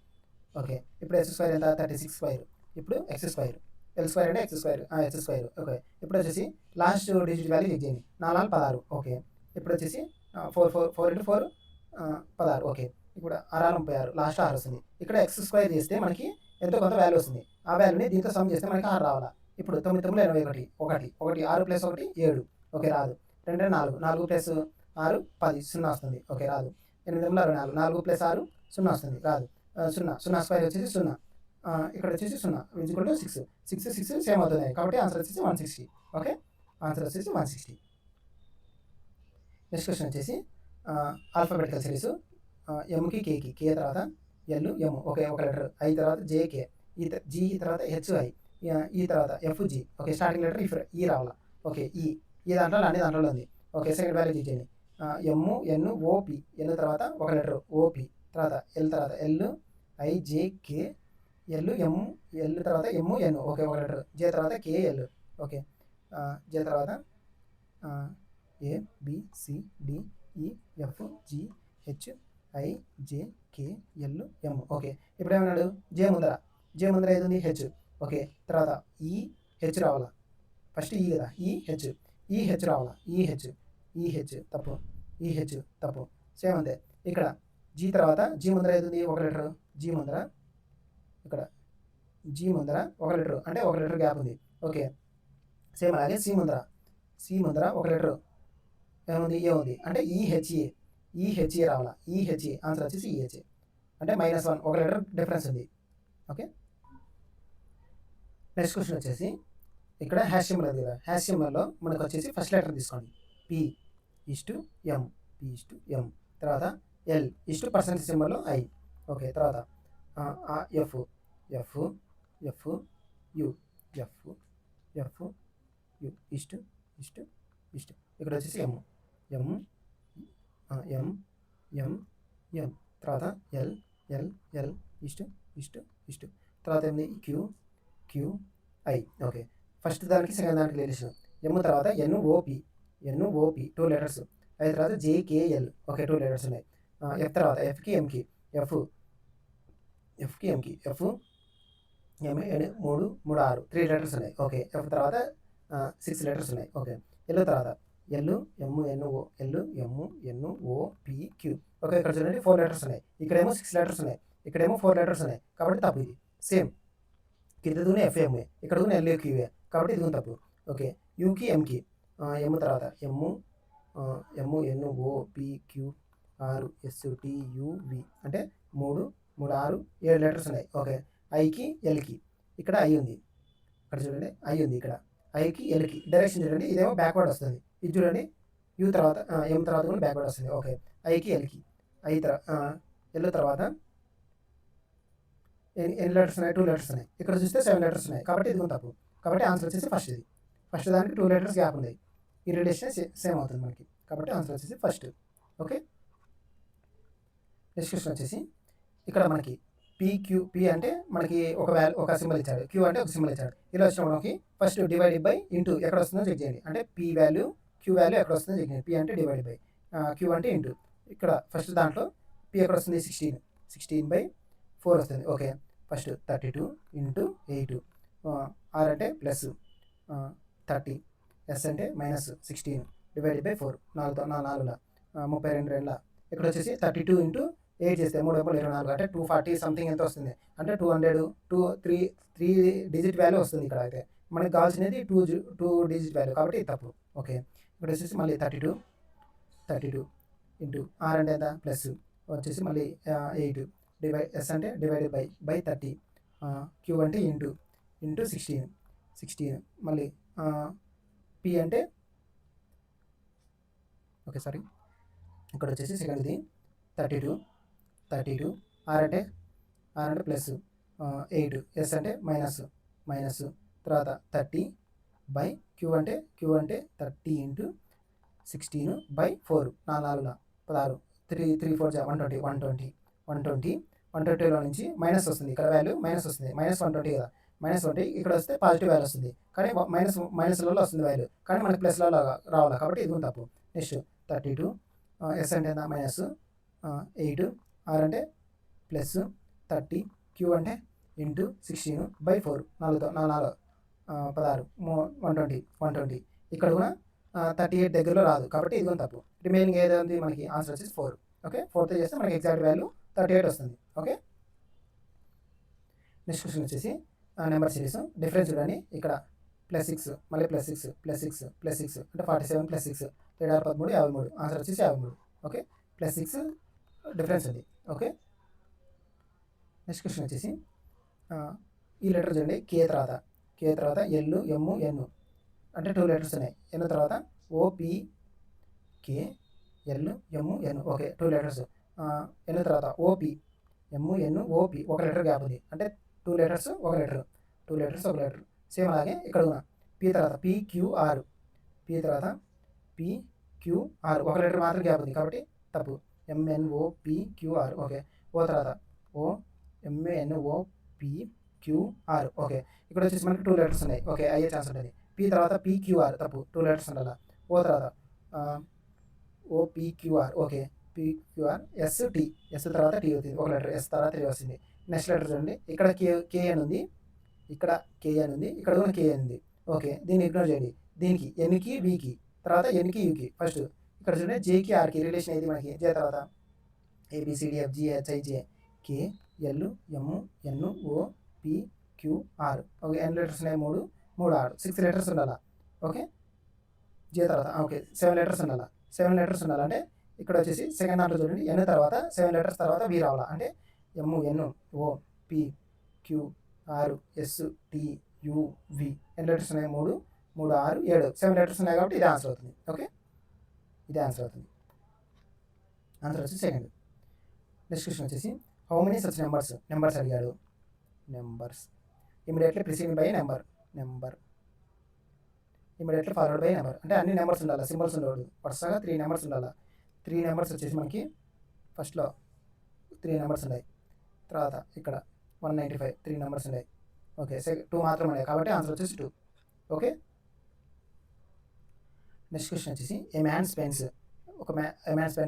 ఓకే, ఇప్పుడు హెచ్ స్క్వేర్ ఎంత 36 స్క్వేర్. ఇప్పుడు ఎక్స్ స్క్వేర్. ఎల్ స్క్వేర్ అంటే x square h square. Okay, ఇప్పుడు వచ్చేసి లాస్ట్ డిజిట్ వాల్యూ చెక్ చేయండి. 4 16. ఓకే, ఇప్పుడు వచ్చేసి 4 into 4 16. ఓకే, ఇప్పుడు 6 36 లాస్ట్ 6 వస్తుంది. ఇక్కడ ఎక్స్ స్క్వేర్ చేస్తే మనకి ఎంతో కొంత వాల్యూ వస్తుంది. ఆ వాల్యూని దీంతో సమ్ చేస్తే మనకి 6 రావాలా. ఇప్పుడు 9 9 81 1 6 ప్లస్ 1 7. ఓకే, రాదు. 2 4 ప్లస్ 6 10 0 వస్తుంది. ఓకే, రాదు. 8 24 4 ప్లస్ 6 0 వస్తుంది. రాదు. 0 స్క్వేర్ వచ్చేసి 0. ఇక్కడ వచ్చేసి 0 ఈజ్ ఈక్వల్ టు 6 సేమ్ అవుతుంది కాబట్టి ఆన్సర్ వచ్చేసి 160. ఓకే, ఆన్సర్ వచ్చేసి 160. నెక్స్ట్ క్వశ్చన్ వచ్చేసి ఆల్ఫాబెటికల్ సిరీస్ ఎంకి కేకి కే తర్వాత ఎల్ ఎం. ఓకే, ఒక లెటర్. ఐ తర్వాత జేకే, జీ తర్వాత హెచ్ఐ, ఈ తర్వాత ఎఫ్జి. ఓకే, స్టార్టింగ్ లెటర్ ఈ రావాలా. ఓకే, ఈ దాంట్లో అన్ని దాంట్లో ఉంది. ఓకే, సెకండ్ వాల్యూ ఇచ్చేయండి. ఎమ్ ఎన్ ఓపి. ఎన్ తర్వాత ఒక లెటర్ ఓపి తర్వాత ఎల్ తర్వాత L IJK L M L తర్వాత ఎమ్ ఎన్. ఓకే, ఒక లెటర్. జే తర్వాత కేఎల్. ఓకే, జే తర్వాత ఏ B C D E F G H I J K L M. Okay, ఇప్పుడు ఏమన్నాడు జే ముందర ఏది ఉంది హెచ్. ఓకే, తర్వాత ఈ హెచ్ రావాలా. ఫస్ట్ ఈ కదా, ఈ హెచ్ ఈహెచ్ రావాలా, ఈహెచ్ తప్పు, ఈహెచ్ తప్పు. సేమ్ అంతే ఇక్కడ జీ తర్వాత జీ ముందర ఏది ఉంది, ఒక లీటరు, జీ ముందర ఇక్కడ జీ ముందర ఒక లీటరు అంటే ఒక లీటర్ గ్యాప్ ఉంది. ఓకే, సేమ్ అలాగే సి ముందర ఒక లీటరు ఏముంది, ఏ ఉంది అంటే ఈహెచ్ఏ రావాలా, ఈహెచ్ఏ ఆన్సర్ వచ్చేసి ఈహెచ్ఏ అంటే -1 ఒక లీటర్ డిఫరెన్స్ ఉంది. ఓకే, నెక్స్ట్ క్వశ్చన్ వచ్చేసి ఇక్కడ హ్యాష్ సింబల్ ఉంది కదా, హ్యాష్ సింబల్లో మనకు వచ్చేసి ఫస్ట్ లెటర్ తీసుకోండి, P/M, తర్వాత L సింబల్లో I. ఓకే, తర్వాత F U ఇక్కడ వచ్చేసి M తర్వాత L తర్వాత ఏంది QI. ఓకే, ఫస్ట్ దానికి సెకండ్ దానికి రిలేషన్ M తర్వాత NOP 2 లెటర్స్, అది తర్వాత JKL ఓకే 2 లెటర్స్ ఉన్నాయి. F తర్వాత Fకి Mకి 3 లెటర్స్ ఉన్నాయి. ఓకే, F తర్వాత 6 లెటర్స్ ఉన్నాయి. ఓకే, L తర్వాత LMNOP ఓకే, ఇక్కడ చూడండి 4 లెటర్స్ ఉన్నాయి, ఇక్కడేమో 6 లెటర్స్ ఉన్నాయి, ఇక్కడేమో 4 లెటర్స్ ఉన్నాయి కాబట్టి తప్పు. ఇది సేమ్ కింద దూనే FMఏ, ఇక్కడ దూనే LQA కాబట్టి ఇది తప్పు. ఓకే, యూకి ఎంకి M తర్వాత MNOPQRSTUV అంటే 3 6 7 లెటర్స్ ఉన్నాయి. ఓకే, ఐకి ఎల్కి ఇక్కడ ఐ ఉంది, ఇక్కడ చూడండి ఐ ఉంది, ఇక్కడ ఐకి ఎల్కి డైరెక్షన్ చూడండి, ఇదేమో బ్యాక్వర్డ్ వస్తుంది, ఇది చూడండి యూ తర్వాత M తర్వాత కూడా బ్యాక్వర్డ్ వస్తుంది. ఓకే, ఐకి ఎల్కి ఎల్ తర్వాత ఎన్ని లెటర్స్ ఉన్నాయి, 2 లెటర్స్ ఉన్నాయి, ఇక్కడ చూస్తే 7 లెటర్స్ ఉన్నాయి కాబట్టి ఇది తప్పు. కాబట్టి ఆన్సర్ వచ్చేసి ఫస్ట్ దానికి 2 లెటర్స్ గ్యాప్ ఉంది, ఈ రిలేషన్ సేమ్ అవుతుంది మనకి కాబట్టి ఆన్సర్ వచ్చేసి ఫస్ట్. ఓకే, నెక్స్ట్ క్వశ్చన్ వచ్చేసి ఇక్కడ మనకి P అంటే మనకి ఒక సింబల్ ఇచ్చాడు, Q అంటే ఒక సింబల్ ఇచ్చాడు. ఇలా వచ్చిన మనకి ఫస్ట్ డివైడ్ బై ఇంటూ ఎక్కడ వస్తుందో చెక్ చేయండి, అంటే P వాల్యూ Q వాల్యూ ఎక్కడ వస్తుందో చెక్ చేయండి. P అంటే డివైడ్ బై, Q అంటే ఇంటూ, ఇక్కడ ఫస్ట్ దాంట్లో P ఎక్కడ వస్తుంది 16/4 వస్తుంది. ఓకే, ఫస్ట్ 32 × 8, R అంటే ప్లస్ 30, S అంటే -16 డివైడ్ బై 4 4 32 ఇక్కడ వచ్చేసి 32 × 8 చేస్తే 3 24 అంటే 240 సంథింగ్ ఎంత వస్తుంది అంటే 200 3 డిజిట్ వాల్యూ వస్తుంది. ఇక్కడ అయితే మనకి కావాల్సినది 2 డిజిట్ వాల్యూ కాబట్టి తప్పు. ఓకే, ఇక్కడ వచ్చేసి మళ్ళీ 32 × R అంటే ఎంత ప్లస్ వచ్చేసి మళ్ళీ 8 S అంటే డివైడ్ బై 30, Q అంటే ఇంటూ 16 మళ్ళీ P అంటే ఓకే సారీ ఇక్కడ వచ్చేసి సెకండ్ది 32 R అంటే ప్లస్ 8, S అంటే మైనస్ తర్వాత 30 బై Q అంటే 30 × 16/4 4 16 3 4 120 120లో నుంచి మైనస్ వస్తుంది, ఇక్కడ వాల్యూ మైనస్ వస్తుంది, -120 కదా, -20 ఇక్కడ వస్తే పాజిటివ్ వాల్యూ వస్తుంది కానీ మైనస్లలో వస్తుంది వాల్యూ కానీ మనకి ప్లస్లో రావాలి కాబట్టి ఇది తప్పు. నెక్స్ట్ 32 S అంటే -8, R అంటే ప్లస్ 30, Q అంటే ఇంటూ 16/4 4 16 120 ఇక్కడ కూడా 38 దగ్గరలో రాదు కాబట్టి ఇది తప్పు. రిమైనింగ్ ఏదైంది మనకి ఆన్సర్ వచ్చేసి 4. ఓకే, 4తో చేస్తే మనకి ఎగ్జాక్ట్ వాల్యూ 38 వస్తుంది. ఓకే, నెక్స్ట్ క్వశ్చన్ వచ్చేసి నెంబర్ సిరీస్ డిఫరెన్స్ చూడండి, ఇక్కడ +6 మళ్ళీ +6 అంటే 47 + 6 13 53 ఆన్సర్ వచ్చేసి 53. ఓకే, +6 డిఫరెన్స్ ఉంది. ఓకే, నెక్స్ట్ క్వశ్చన్ వచ్చేసి ఈ లెటర్ చూడండి, K తర్వాత L M N అంటే 2 లెటర్స్ ఉన్నాయి, N తర్వాత OPK L M N okay 2 letters, N తర్వాత OP M N OP ఒక లెటర్ గ్యాప్ ఉంది అంటే 2 లెటర్స్ ఒక లెటర్ సేమ్ అలాగే ఇక్కడ ఉన్న P తర్వాత PQR తర్వాత PQR ఒక లెటర్ మాత్రం గ్యాప్ ఉంది కాబట్టి తప్పు. MNOPQR ఓకే, O తర్వాత MNOPQR ఓకే, ఇక్కడ వచ్చేసి మనకి 2 లెటర్స్ ఉన్నాయి. ఓకే, అయ్యే ఛాన్స్ ఉంటుంది. P తర్వాత PQR తప్పు, 2 లెటర్స్ ఉండాలి. O తర్వాత OPQR ఓకే, PQR S తర్వాత T అవుతుంది, ఒక లెటర్ S తర్వాత 3 వస్తుంది. నెక్స్ట్ లెటర్ చూడండి, ఇక్కడ KN ఉంది, ఇక్కడ KN ఉంది, ఇక్కడ కూడా KN ఉంది. ఓకే, దీన్ని ఇగ్నోర్ చేయండి, దీనికి ఎన్కి వికి, తర్వాత ఎన్కి యూకి. ఫస్ట్ ఇక్కడ చూడండి జేకి ఆర్కి రిలేషన్ ఏది మనకి, జే తర్వాత ABCDF GHIJ K L M N O P Q R. Okay, ఎన్ని లెటర్స్ ఉన్నాయి, 3 6 6 లెటర్స్ ఉండాలా. ఓకే, జే తర్వాత ఓకే 7 లెటర్స్ ఉండాలా. 7 లెటర్స్ ఉండాలంటే ఇక్కడ వచ్చేసి సెకండ్ దాంట్లో చూడండి ఎన్ తర్వాత 7 లెటర్స్ తర్వాత వి రావాలా. అంటే M N O P Q R S T U V. ఎన్ని లెటర్స్ ఉన్నాయి, 3 3 6 7 7 లెటర్స్ ఉన్నాయి కాబట్టి ఇది ఆన్సర్ అవుతుంది. ఓకే, ఇది ఆన్సర్ అవుతుంది. ఆన్సర్ వచ్చి సెకండ్. నెక్స్ట్ క్వశ్చన్ వచ్చేసి హౌ మెనీ సచ్ నెంబర్స్ అడిగాడు. Numbers immediately preceding by number immediately forward by number. అంటే అన్ని నెంబర్స్ ఉండాలి, సింబల్స్ ఉండకూడదు. వరుసగా 3 నెంబర్స్ ఉండాలి. 3 నెంబర్స్ వచ్చేసి మనకి ఫస్ట్లో 3 నెంబర్స్ ఉన్నాయి. తర్వాత ఇక్కడ 195 3 నెంబర్స్ ఉన్నాయి. ఓకే, 2 మాత్రం ఉన్నాయి కాబట్టి ఆన్సర్ వచ్చేసి 2. ఓకే, నెక్స్ట్ క్వశ్చన్ వచ్చేసి ఏ మ్యాన్ స్పెండ్స్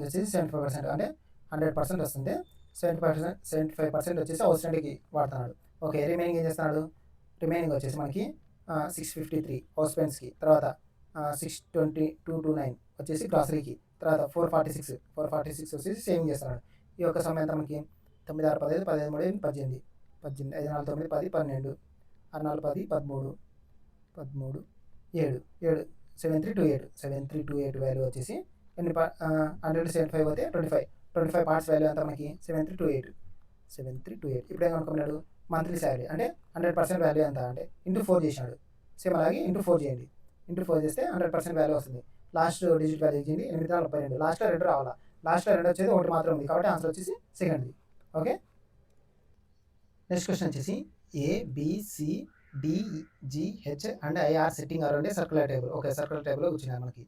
వచ్చేసి 75%, అంటే 100% వస్తుంది. 75% వచ్చేసి అవుట్స్టాండింగ్కి వాడుతున్నాడు. ఓకే, రిమైనింగ్ ఏం చేస్తున్నాడు, రిమైనింగ్ వచ్చేసి మనకి 653 హౌస్ స్పెండ్స్కి, తర్వాత 62229 వచ్చేసి గ్రాసరీకి, తర్వాత 446 వచ్చేసి సేవింగ్ చేస్తున్నాడు. ఈ యొక్క సమయం ఎంత మనకి 9 6 15 15 3 18 18 5 4 9 10 12 6 4 10 13 13 7 7 7328 వాల్యూ వచ్చేసి ఎన్ని 175 అయితే 25 పార్ట్స్ వాల్యూ అంతా మనకి 7328. ఇప్పుడు ఏం అనుకున్నాడు, మంత్లీ శాలరీ అంటే 100% వాల్యూ ఎంత అంటే ఇంటూ 4 చేసినాడు. సేమ్ అలాగే ఇంటూ 4 చేయండి. ఇంటూ 4 చేస్తే 100% వాల్యూ వస్తుంది. లాస్ట్ డిజిట్ వాల్యూ చేయండి 832. లాస్ట్లో 2 రావాలా. లాస్ట్లో 2 వచ్చేది 1 మాత్రం ఉంది కాబట్టి ఆన్సర్ వచ్చేసి సెకండ్ది. ఓకే, నెక్స్ట్ క్వశ్చన్ వచ్చేసి ABCDGH and IR setting around a circular table. Okay, circular టేబుల్లో కూర్చున్నాయి మనకి.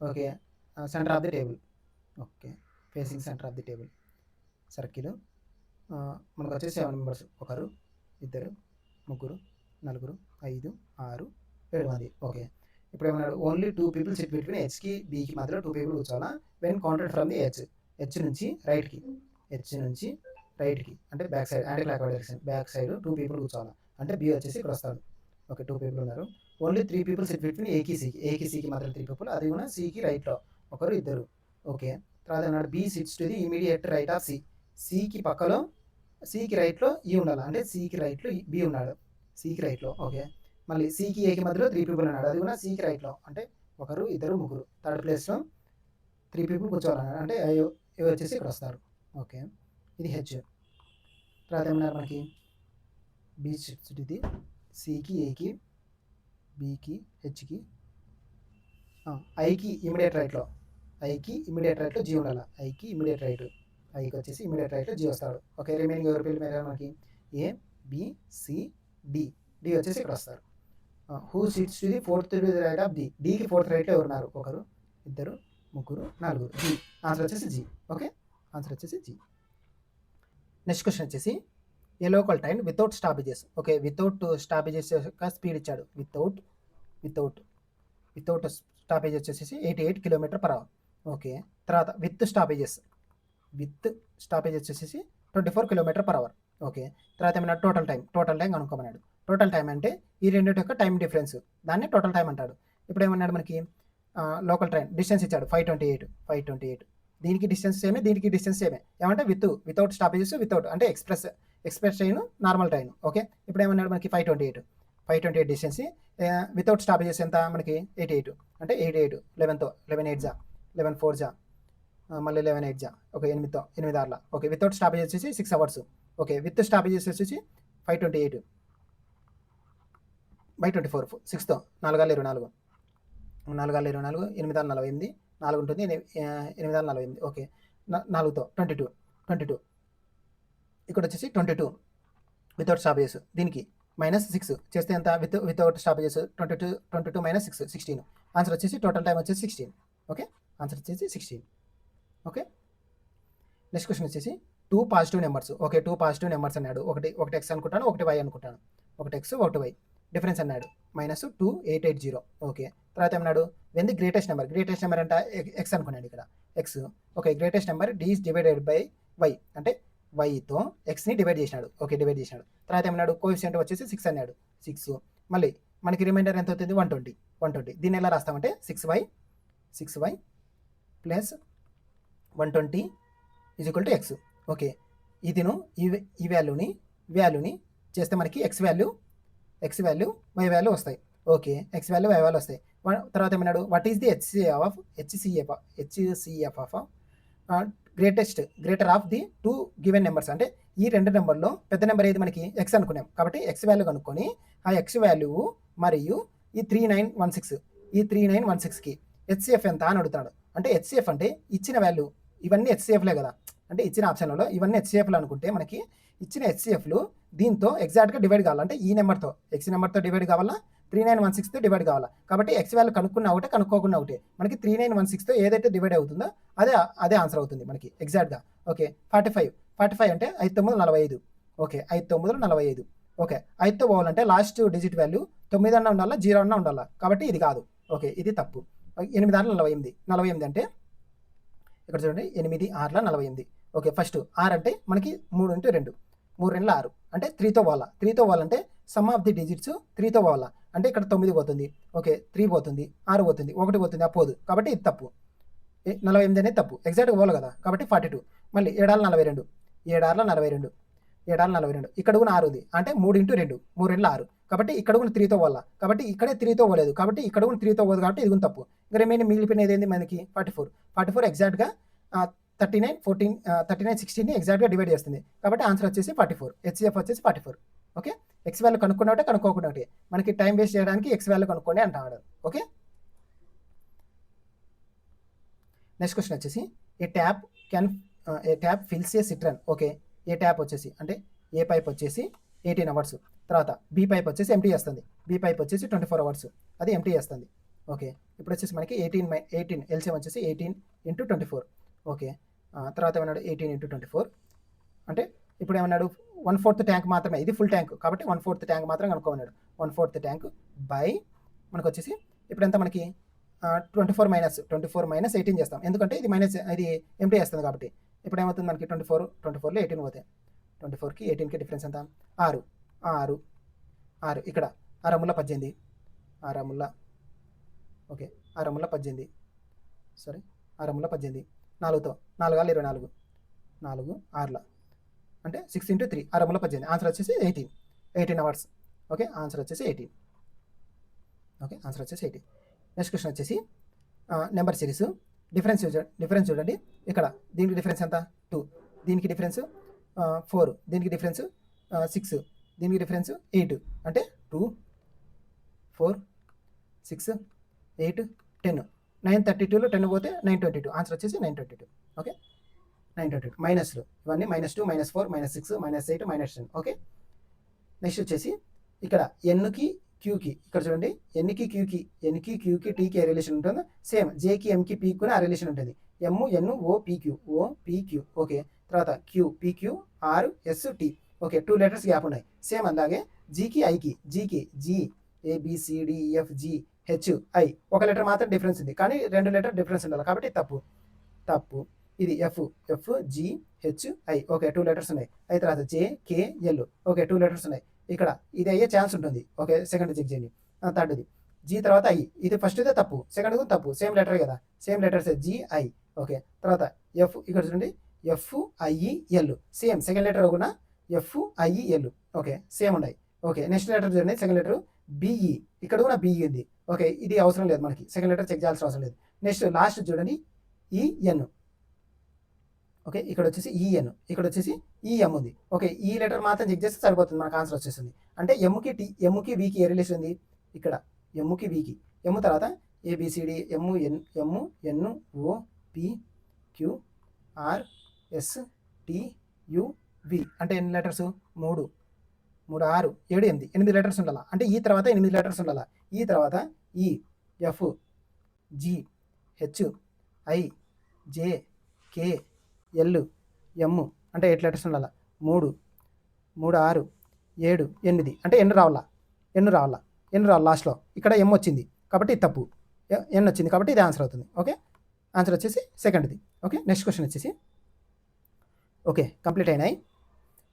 Okay, centre of the table. Okay, facing centre of the table circle. మనకు వచ్చేసి 7 మెంబర్స్, 1 2 3 4 5 6 7 మంది. ఓకే, ఇప్పుడు ఏమన్నాడు, ఓన్లీ 2 పీపుల్ సిట్ బిట్వీన్ హెచ్కి బీకి మధ్యలో 2 పీపుల్ కూర్చోవాలా. When counted from the H నుంచి రైట్కి అంటే back side anti clock direction back side 2 people కూర్చోవాలా. అంటే బి వచ్చేసి ఇక్కడ వస్తాడు. ఓకే, 2 పీపుల్ ఉన్నారు. ఓన్లీ 3 పీపుల్ సిట్ బిట్వీన్ ఏకి సికి మాత్రం 3 పీపుల్, అది కూడా సికి రైట్లో 1 2. ఓకే, తర్వాత ఏమన్నాడు, B sits to the immediate right of సికి పక్కలో సికి రైట్లో ఈ ఉండాలి. అంటే సికి రైట్లో బి ఉన్నాడు, సికి రైట్లో. ఓకే, మళ్ళీ సికి ఏకి మధ్యలో 3 పీపుల్ ఉన్నాడు, అది కూడా సికి రైట్లో. అంటే 1 2 3 థర్డ్ ప్లేస్లో 3 పీపుల్ కూర్చోవాలన్నాడు. అంటే ఇవి వచ్చేసి ఇక్కడ వస్తారు. ఓకే, ఇది హెచ్. తర్వాత ఏమన్నారు మనకి, బి సిట్స్ టు ది సికి ఏకి బికి హెచ్కి ఐకి ఇమీడియట్ రైట్లో జీ ఉండాలి. ఐకి ఇమీడియట్ రైట్, ఐకి వచ్చేసి ఇమీడియట్ రైట్లో జీ వస్తాడు. ఓకే, రిమైనింగ్ ఎవరి పేరు మీద మనకి ఏ బి సి డి వచ్చేసి ఇక్కడ వస్తారు. Who sits to the fourth to the right of డికి 4th రైట్లో ఎవరు ఉన్నారు, 1 2 3 4 జీ. ఆన్సర్ వచ్చేసి జీ. ఓకే, ఆన్సర్ వచ్చేసి జీ. నెక్స్ట్ క్వశ్చన్ వచ్చేసి a local train without stoppages. Okay, without stoppages యొక్క స్పీడ్ ఇచ్చాడు. వితౌట్ స్టాపేజెస్ వచ్చేసి 88 km/h. ఓకే, తర్వాత విత్ స్టాపేజెస్ వచ్చేసి 24 km/h. ఓకే, తర్వాత ఏమన్నా టోటల్ టైం కనుక్కోమన్నాడు. టోటల్ టైం అంటే ఈ రెండింటి యొక్క టైం డిఫరెన్స్, దాన్ని టోటల్ టైం అంటాడు. ఇప్పుడు ఏమన్నాడు మనకి, లోకల్ ట్రైన్ డిస్టెన్స్ ఇచ్చాడు 528. దీనికి డిస్టెన్స్ సేమే, దీనికి డిస్టెన్స్ సేమే. ఏమంటే వితౌట్ స్టాపేజెస్, వితౌట్ అంటే express train, normal train. Okay, ఇప్పుడు ఏమన్నాడు మనకి 528 డిస్టెన్స్, వితౌట్ స్టాపేజెస్ ఎంత మనకి 88. అంటే 88 11తో 11 8 11 4 మళ్ళీ 11 8 ఓకే 8తో 8 6. ఓకే, వితౌట్ స్టాపేజెస్ వచ్చేసి 6 hours. ఓకే, విత్ స్టాపేజెస్ వచ్చేసి 528/24 6తో 4 6 24 4 6 24 8 6 48 4 ఉంటుంది 8 6 48. ఓకే, 4తో 22 ఇక్కడ వచ్చేసి 22 వితౌట్ స్టాపేజెస్. దీనికి -6 చేస్తే ఎంత, వితౌట్ స్టాపేజెస్ 22 - 6 16. ఆన్సర్ వచ్చేసి టోటల్ టైం వచ్చేసి 16. ఓకే, ఆన్సర్ వచ్చేసి 16. ఓకే, నెక్స్ట్ క్వశ్చన్ వచ్చేసి 2 positive numbers. Okay, 2 positive numbers అన్నాడు. ఒకటి ఎక్స్ అనుకుంటాను, ఒకటి వై అనుకుంటాను. ఒకటి ఎక్స్ ఒకటి వై డిఫరెన్స్ అన్నాడు -2880. ఓకే, తర్వాత ఏమన్నాడు, వెన్ ది గ్రేటెస్ట్ నెంబర్ అంటే ఎక్స్ అనుకున్నాడు ఇక్కడ x. Okay, greatest number d is divided by y, అంటే వైతో ఎక్స్ని డివైడ్ చేసినాడు. ఓకే, తర్వాత ఏమన్నాడు, కోఎఫిషియంట్ వచ్చేసి 6 అన్నాడు. 6 మళ్ళీ మనకి రిమైండర్ ఎంత అవుతుంది 120. 120. దీన్ని ఎలా రాస్తామంటే 6y plus 120 is equal to x. Okay, ఇదిను ఈ వాల్యూని చేస్తే మనకి ఎక్స్ వాల్యూ వై వాల్యూ వస్తాయి. Okay, x value y value వస్తాయి. తర్వాత ఏమన్నాడు, what is the HCF of greater of the 2 given numbers. అంటే ఈ 2 నెంబర్లో పెద్ద నెంబర్ ఏది మనకి ఎక్స్ అనుకున్నాం కాబట్టి ఎక్స్ వాల్యూ కనుక్కొని ఆ ఎక్స్ వాల్యూ మరియు ఈ 3916కి హెచ్సిఎఫ్ ఎంత అని అడుగుతాడు. అంటే హెచ్సిఎఫ్ అంటే ఇచ్చిన వాల్యూ, ఇవన్నీ హెచ్సిఎఫ్లే కదా, అంటే ఇచ్చిన ఆప్షన్లలో ఇవన్నీ హెచ్సిఎఫ్లు అనుకుంటే మనకి ఇచ్చిన హెచ్సిఎఫ్లు దీంతో ఎగ్జాక్ట్గా డివైడ్ కావాలి. అంటే ఈ నెంబర్తో ఎక్స్ నెంబర్తో డివైడ్ కావాలా, 3916తో డివైడ్ కావాలా. కాబట్టి ఎక్స్ వాల్యూ కనుక్కున్న ఒకటే, కనుక్కోకుండా ఒకటే. మనకి 3916తో ఏదైతే డివైడ్ అవుతుందో అదే ఆన్సర్ అవుతుంది మనకి ఎగ్జాక్ట్గా. ఓకే, 45 అంటే 5/9 45. ఓకే, 5/9 45. ఓకే, 5తో పోవాలంటే లాస్ట్ డిజిట్ వాల్యూ 9 అన్న ఉండాలా, 0 అన్న ఉండాలా. కాబట్టి ఇది కాదు. ఓకే, ఇది తప్పు. 8 6 48 అంటే ఇక్కడ చూడండి, 8 6 48. ఓకే, ఫస్ట్ 6 అంటే మనకి 3 × 2 3 2 6 అంటే 3తో పోవాలా. 3తో పోవాలంటే సమ్ ఆఫ్ ది డిజిట్స్ 3తో పోవాలా. అంటే ఇక్కడ 9 పోతుంది. ఓకే, 3 పోతుంది, 6 పోతుంది, 1 పోతుంది, ఆ పోదు. కాబట్టి ఇది తప్పు. 48 అనేది తప్పు, ఎగ్జాక్ట్గా పోవాలి కదా. కాబట్టి 42. మళ్ళీ 7 42 ఇక్కడ కూడా 6 ఉంది. అంటే 3 × 2 3 2 6. కాబట్టి ఇక్కడ కూడా 3తో పోవాలా. కాబట్టి ఇక్కడే 3తో పోలేదు, కాబట్టి ఇక్కడ కూడా 3తో పోదు. కాబట్టి ఇది కూడా తప్పు. ఇంకా రిమైనింగ్ మిగిలిపోయినది ఏంది మనకి 44 ఎగ్జాక్ట్గా 3916ని ఎగ్జాక్ట్గా డివైడ్ చేస్తుంది. కాబట్టి ఆన్సర్ వచ్చేసి 44. హెచ్సిఎఫ్ వచ్చేసి 44. ఓకే, ఎక్స్ వాల్యూ కనుక్కున్న ఒకటే, కనుక్కోకుండా ఒకటే. మనకి టైం వేస్ట్ చేయడానికి ఎక్స్ వాల్యూ కనుక్కోండి అంటాడు. ఓకే, నెక్స్ట్ క్వశ్చన్ వచ్చేసి ఏ ట్యాప్ ఫిల్స్ ఏ సిట్రన్. ఓకే, ఏ ట్యాప్ వచ్చేసి అంటే ఏ పైప్ వచ్చేసి 18 అవర్స్, తర్వాత బి పైప్ వచ్చేసి ఎంటీ చేస్తుంది. బి పైప్ వచ్చేసి 24 అవర్స్ అది ఎంటీ చేస్తుంది. ఓకే, ఇప్పుడు వచ్చేసి మనకి 18 ఎల్సిఎం వచ్చేసి 18 × 24. ఓకే, తర్వాత ఏమన్నాడు 18 × 24 అంటే ఇప్పుడు ఏమన్నాడు 1/4 ట్యాంక్ మాత్రమే, ఇది ఫుల్ ట్యాంక్ కాబట్టి 1/4 ట్యాంక్ మాత్రం కనుక్కోమన్నాడు. 1/4 ట్యాంక్ బై మనకు వచ్చేసి ఇప్పుడు ఎంత మనకి 24 - 18 చేస్తాం, ఎందుకంటే ఇది ఇది ఎంటీ చేస్తుంది కాబట్టి. ఇప్పుడు ఏమవుతుంది మనకి 24లో 18 పోతాయి. 24కి 18కి డిఫరెన్స్ ఎంత 6 ఇక్కడ 6 × 18 ఓకే 6 × 18 సారీ 6 × 18 4తో 4 6 24 4 6 అంటే 6 × 3 6 × 18 ఆన్సర్ వచ్చేసి 18 అవర్స్. ఓకే, ఆన్సర్ వచ్చేసి 18. ఓకే, ఆన్సర్ వచ్చేసి 18. నెక్స్ట్ క్వశ్చన్ వచ్చేసి నెంబర్ సిరీస్ డిఫరెన్స్ చూడండి. ఇక్కడ దీనికి డిఫరెన్స్ ఎంత 2, దీనికి డిఫరెన్స్ 4, దీనికి డిఫరెన్స్ 6, దీనికి డిఫరెన్స్ 8. అంటే 2 4 6 8 10 932లో 10 పోతే 922 ఆన్సర్ వచ్చేసి 922. ఓకే, 922 మైనస్లు ఇవన్నీ -2 -4 -6 -8 -10. ఓకే, నెక్స్ట్ వచ్చేసి ఇక్కడ ఎన్కి క్యూకి ఇక్కడ చూడండి, ఎన్కి క్యూకి టీకి ఏ రిలేషన్ ఉంటుందో సేమ్ జేకి ఎంకి పీకి కూడా ఆ రిలేషన్ ఉంటుంది. M N O PQ. Okay, తర్వాత Q PQ R S T. Okay, 2 letters gap ఉన్నాయి. సేమ్ అలాగే జీకి ఐకి జీ ABCDEF GHI ఒక లెటర్ మాత్రం డిఫరెన్స్ ఉంది, కానీ 2 లెటర్ డిఫరెన్స్ ఉండాలి కాబట్టి తప్పు. ఇది FGHI. ఓకే, 2 లెటర్స్ ఉన్నాయి. అయితే తర్వాత JKL. ఓకే, 2 లెటర్స్ ఉన్నాయి. ఇక్కడ ఇది అయ్యే ఛాన్స్ ఉంటుంది. ఓకే, సెకండ్ చెక్ చేయండి. థర్డ్ది జీ తర్వాత ఐ, ఇది ఫస్ట్ ఇదే తప్పు, సెకండ్ తప్పు, సేమ్ లెటర్ కదా, సేమ్ లెటర్స్ GI. ఓకే, తర్వాత ఎఫ్ ఇక్కడ చూడండి FIEL సేమ్ సెకండ్ లెటర్ కూడా FIEL. ఓకే, సేమ్ ఉన్నాయి. ఓకే, నెక్స్ట్ లెటర్ చూడండి సెకండ్ లెటర్ BE, ఇక్కడ కూడా BE ఉంది. ఓకే, ఇది అవసరం లేదు మనకి, సెకండ్ లెటర్ చెక్ చేయాల్సిన అవసరం లేదు. నెక్స్ట్ లాస్ట్ చూడండి EN. ఓకే, ఇక్కడ వచ్చేసి EN, ఇక్కడ వచ్చేసి EM ఉంది. ఓకే, ఈ లెటర్ మాత్రం చెక్ చేస్తే సరిపోతుంది, మనకు ఆన్సర్ వచ్చేస్తుంది. అంటే ఎమ్కి వీకి ఏ రిలేషన్ ఉంది, ఇక్కడ ఎమ్కి వీకి ఎమ్ తర్వాత ABCD MNOPQRSTUV అంటే ఎన్ని లెటర్స్ 3 3 6 7 8 లెటర్స్ ఉండాలా. అంటే ఈ తర్వాత 8 లెటర్స్ ఉండాలా. ఈ తర్వాత EFGHIJKL M అంటే 8 లెటర్స్ ఉండాలా. 3 3 6 7 8 అంటే ఎన్ని రావాలా లాస్ట్లో. ఇక్కడ ఎమ్ వచ్చింది కాబట్టి ఇది తప్పు, ఎన్ వచ్చింది కాబట్టి ఇది ఆన్సర్ అవుతుంది. ఓకే, ఆన్సర్ వచ్చేసి సెకండ్ది. ఓకే, నెక్స్ట్ క్వశ్చన్ వచ్చేసి ఓకే కంప్లీట్ అయినాయి.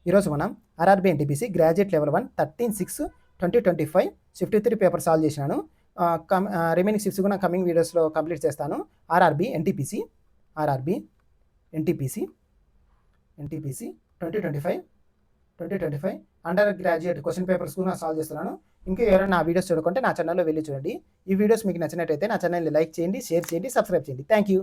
ఈరోజు మనం RRB NTPC graduate level 1 13/6/2025 53 paper solve చేసినాను. రిమైనింగ్ షిఫ్ట్స్ కూడా కమింగ్ వీడియోస్లో కంప్లీట్ చేస్తాను. RRB NTPC 2025 under graduate question papers కూడా సాల్వ్ చేస్తున్నాను. ఇంకా ఎవరైనా నా వీడియోస్ చూడకుంటే నా ఛానల్లో వెళ్ళి చూడండి. ఈ వీడియోస్ మీకు నచ్చినట్టయితే నా ఛానల్ని లైక్ చేయండి, షేర్ చేయండి, సబ్స్క్రైబ్ చేయండి. Thank you.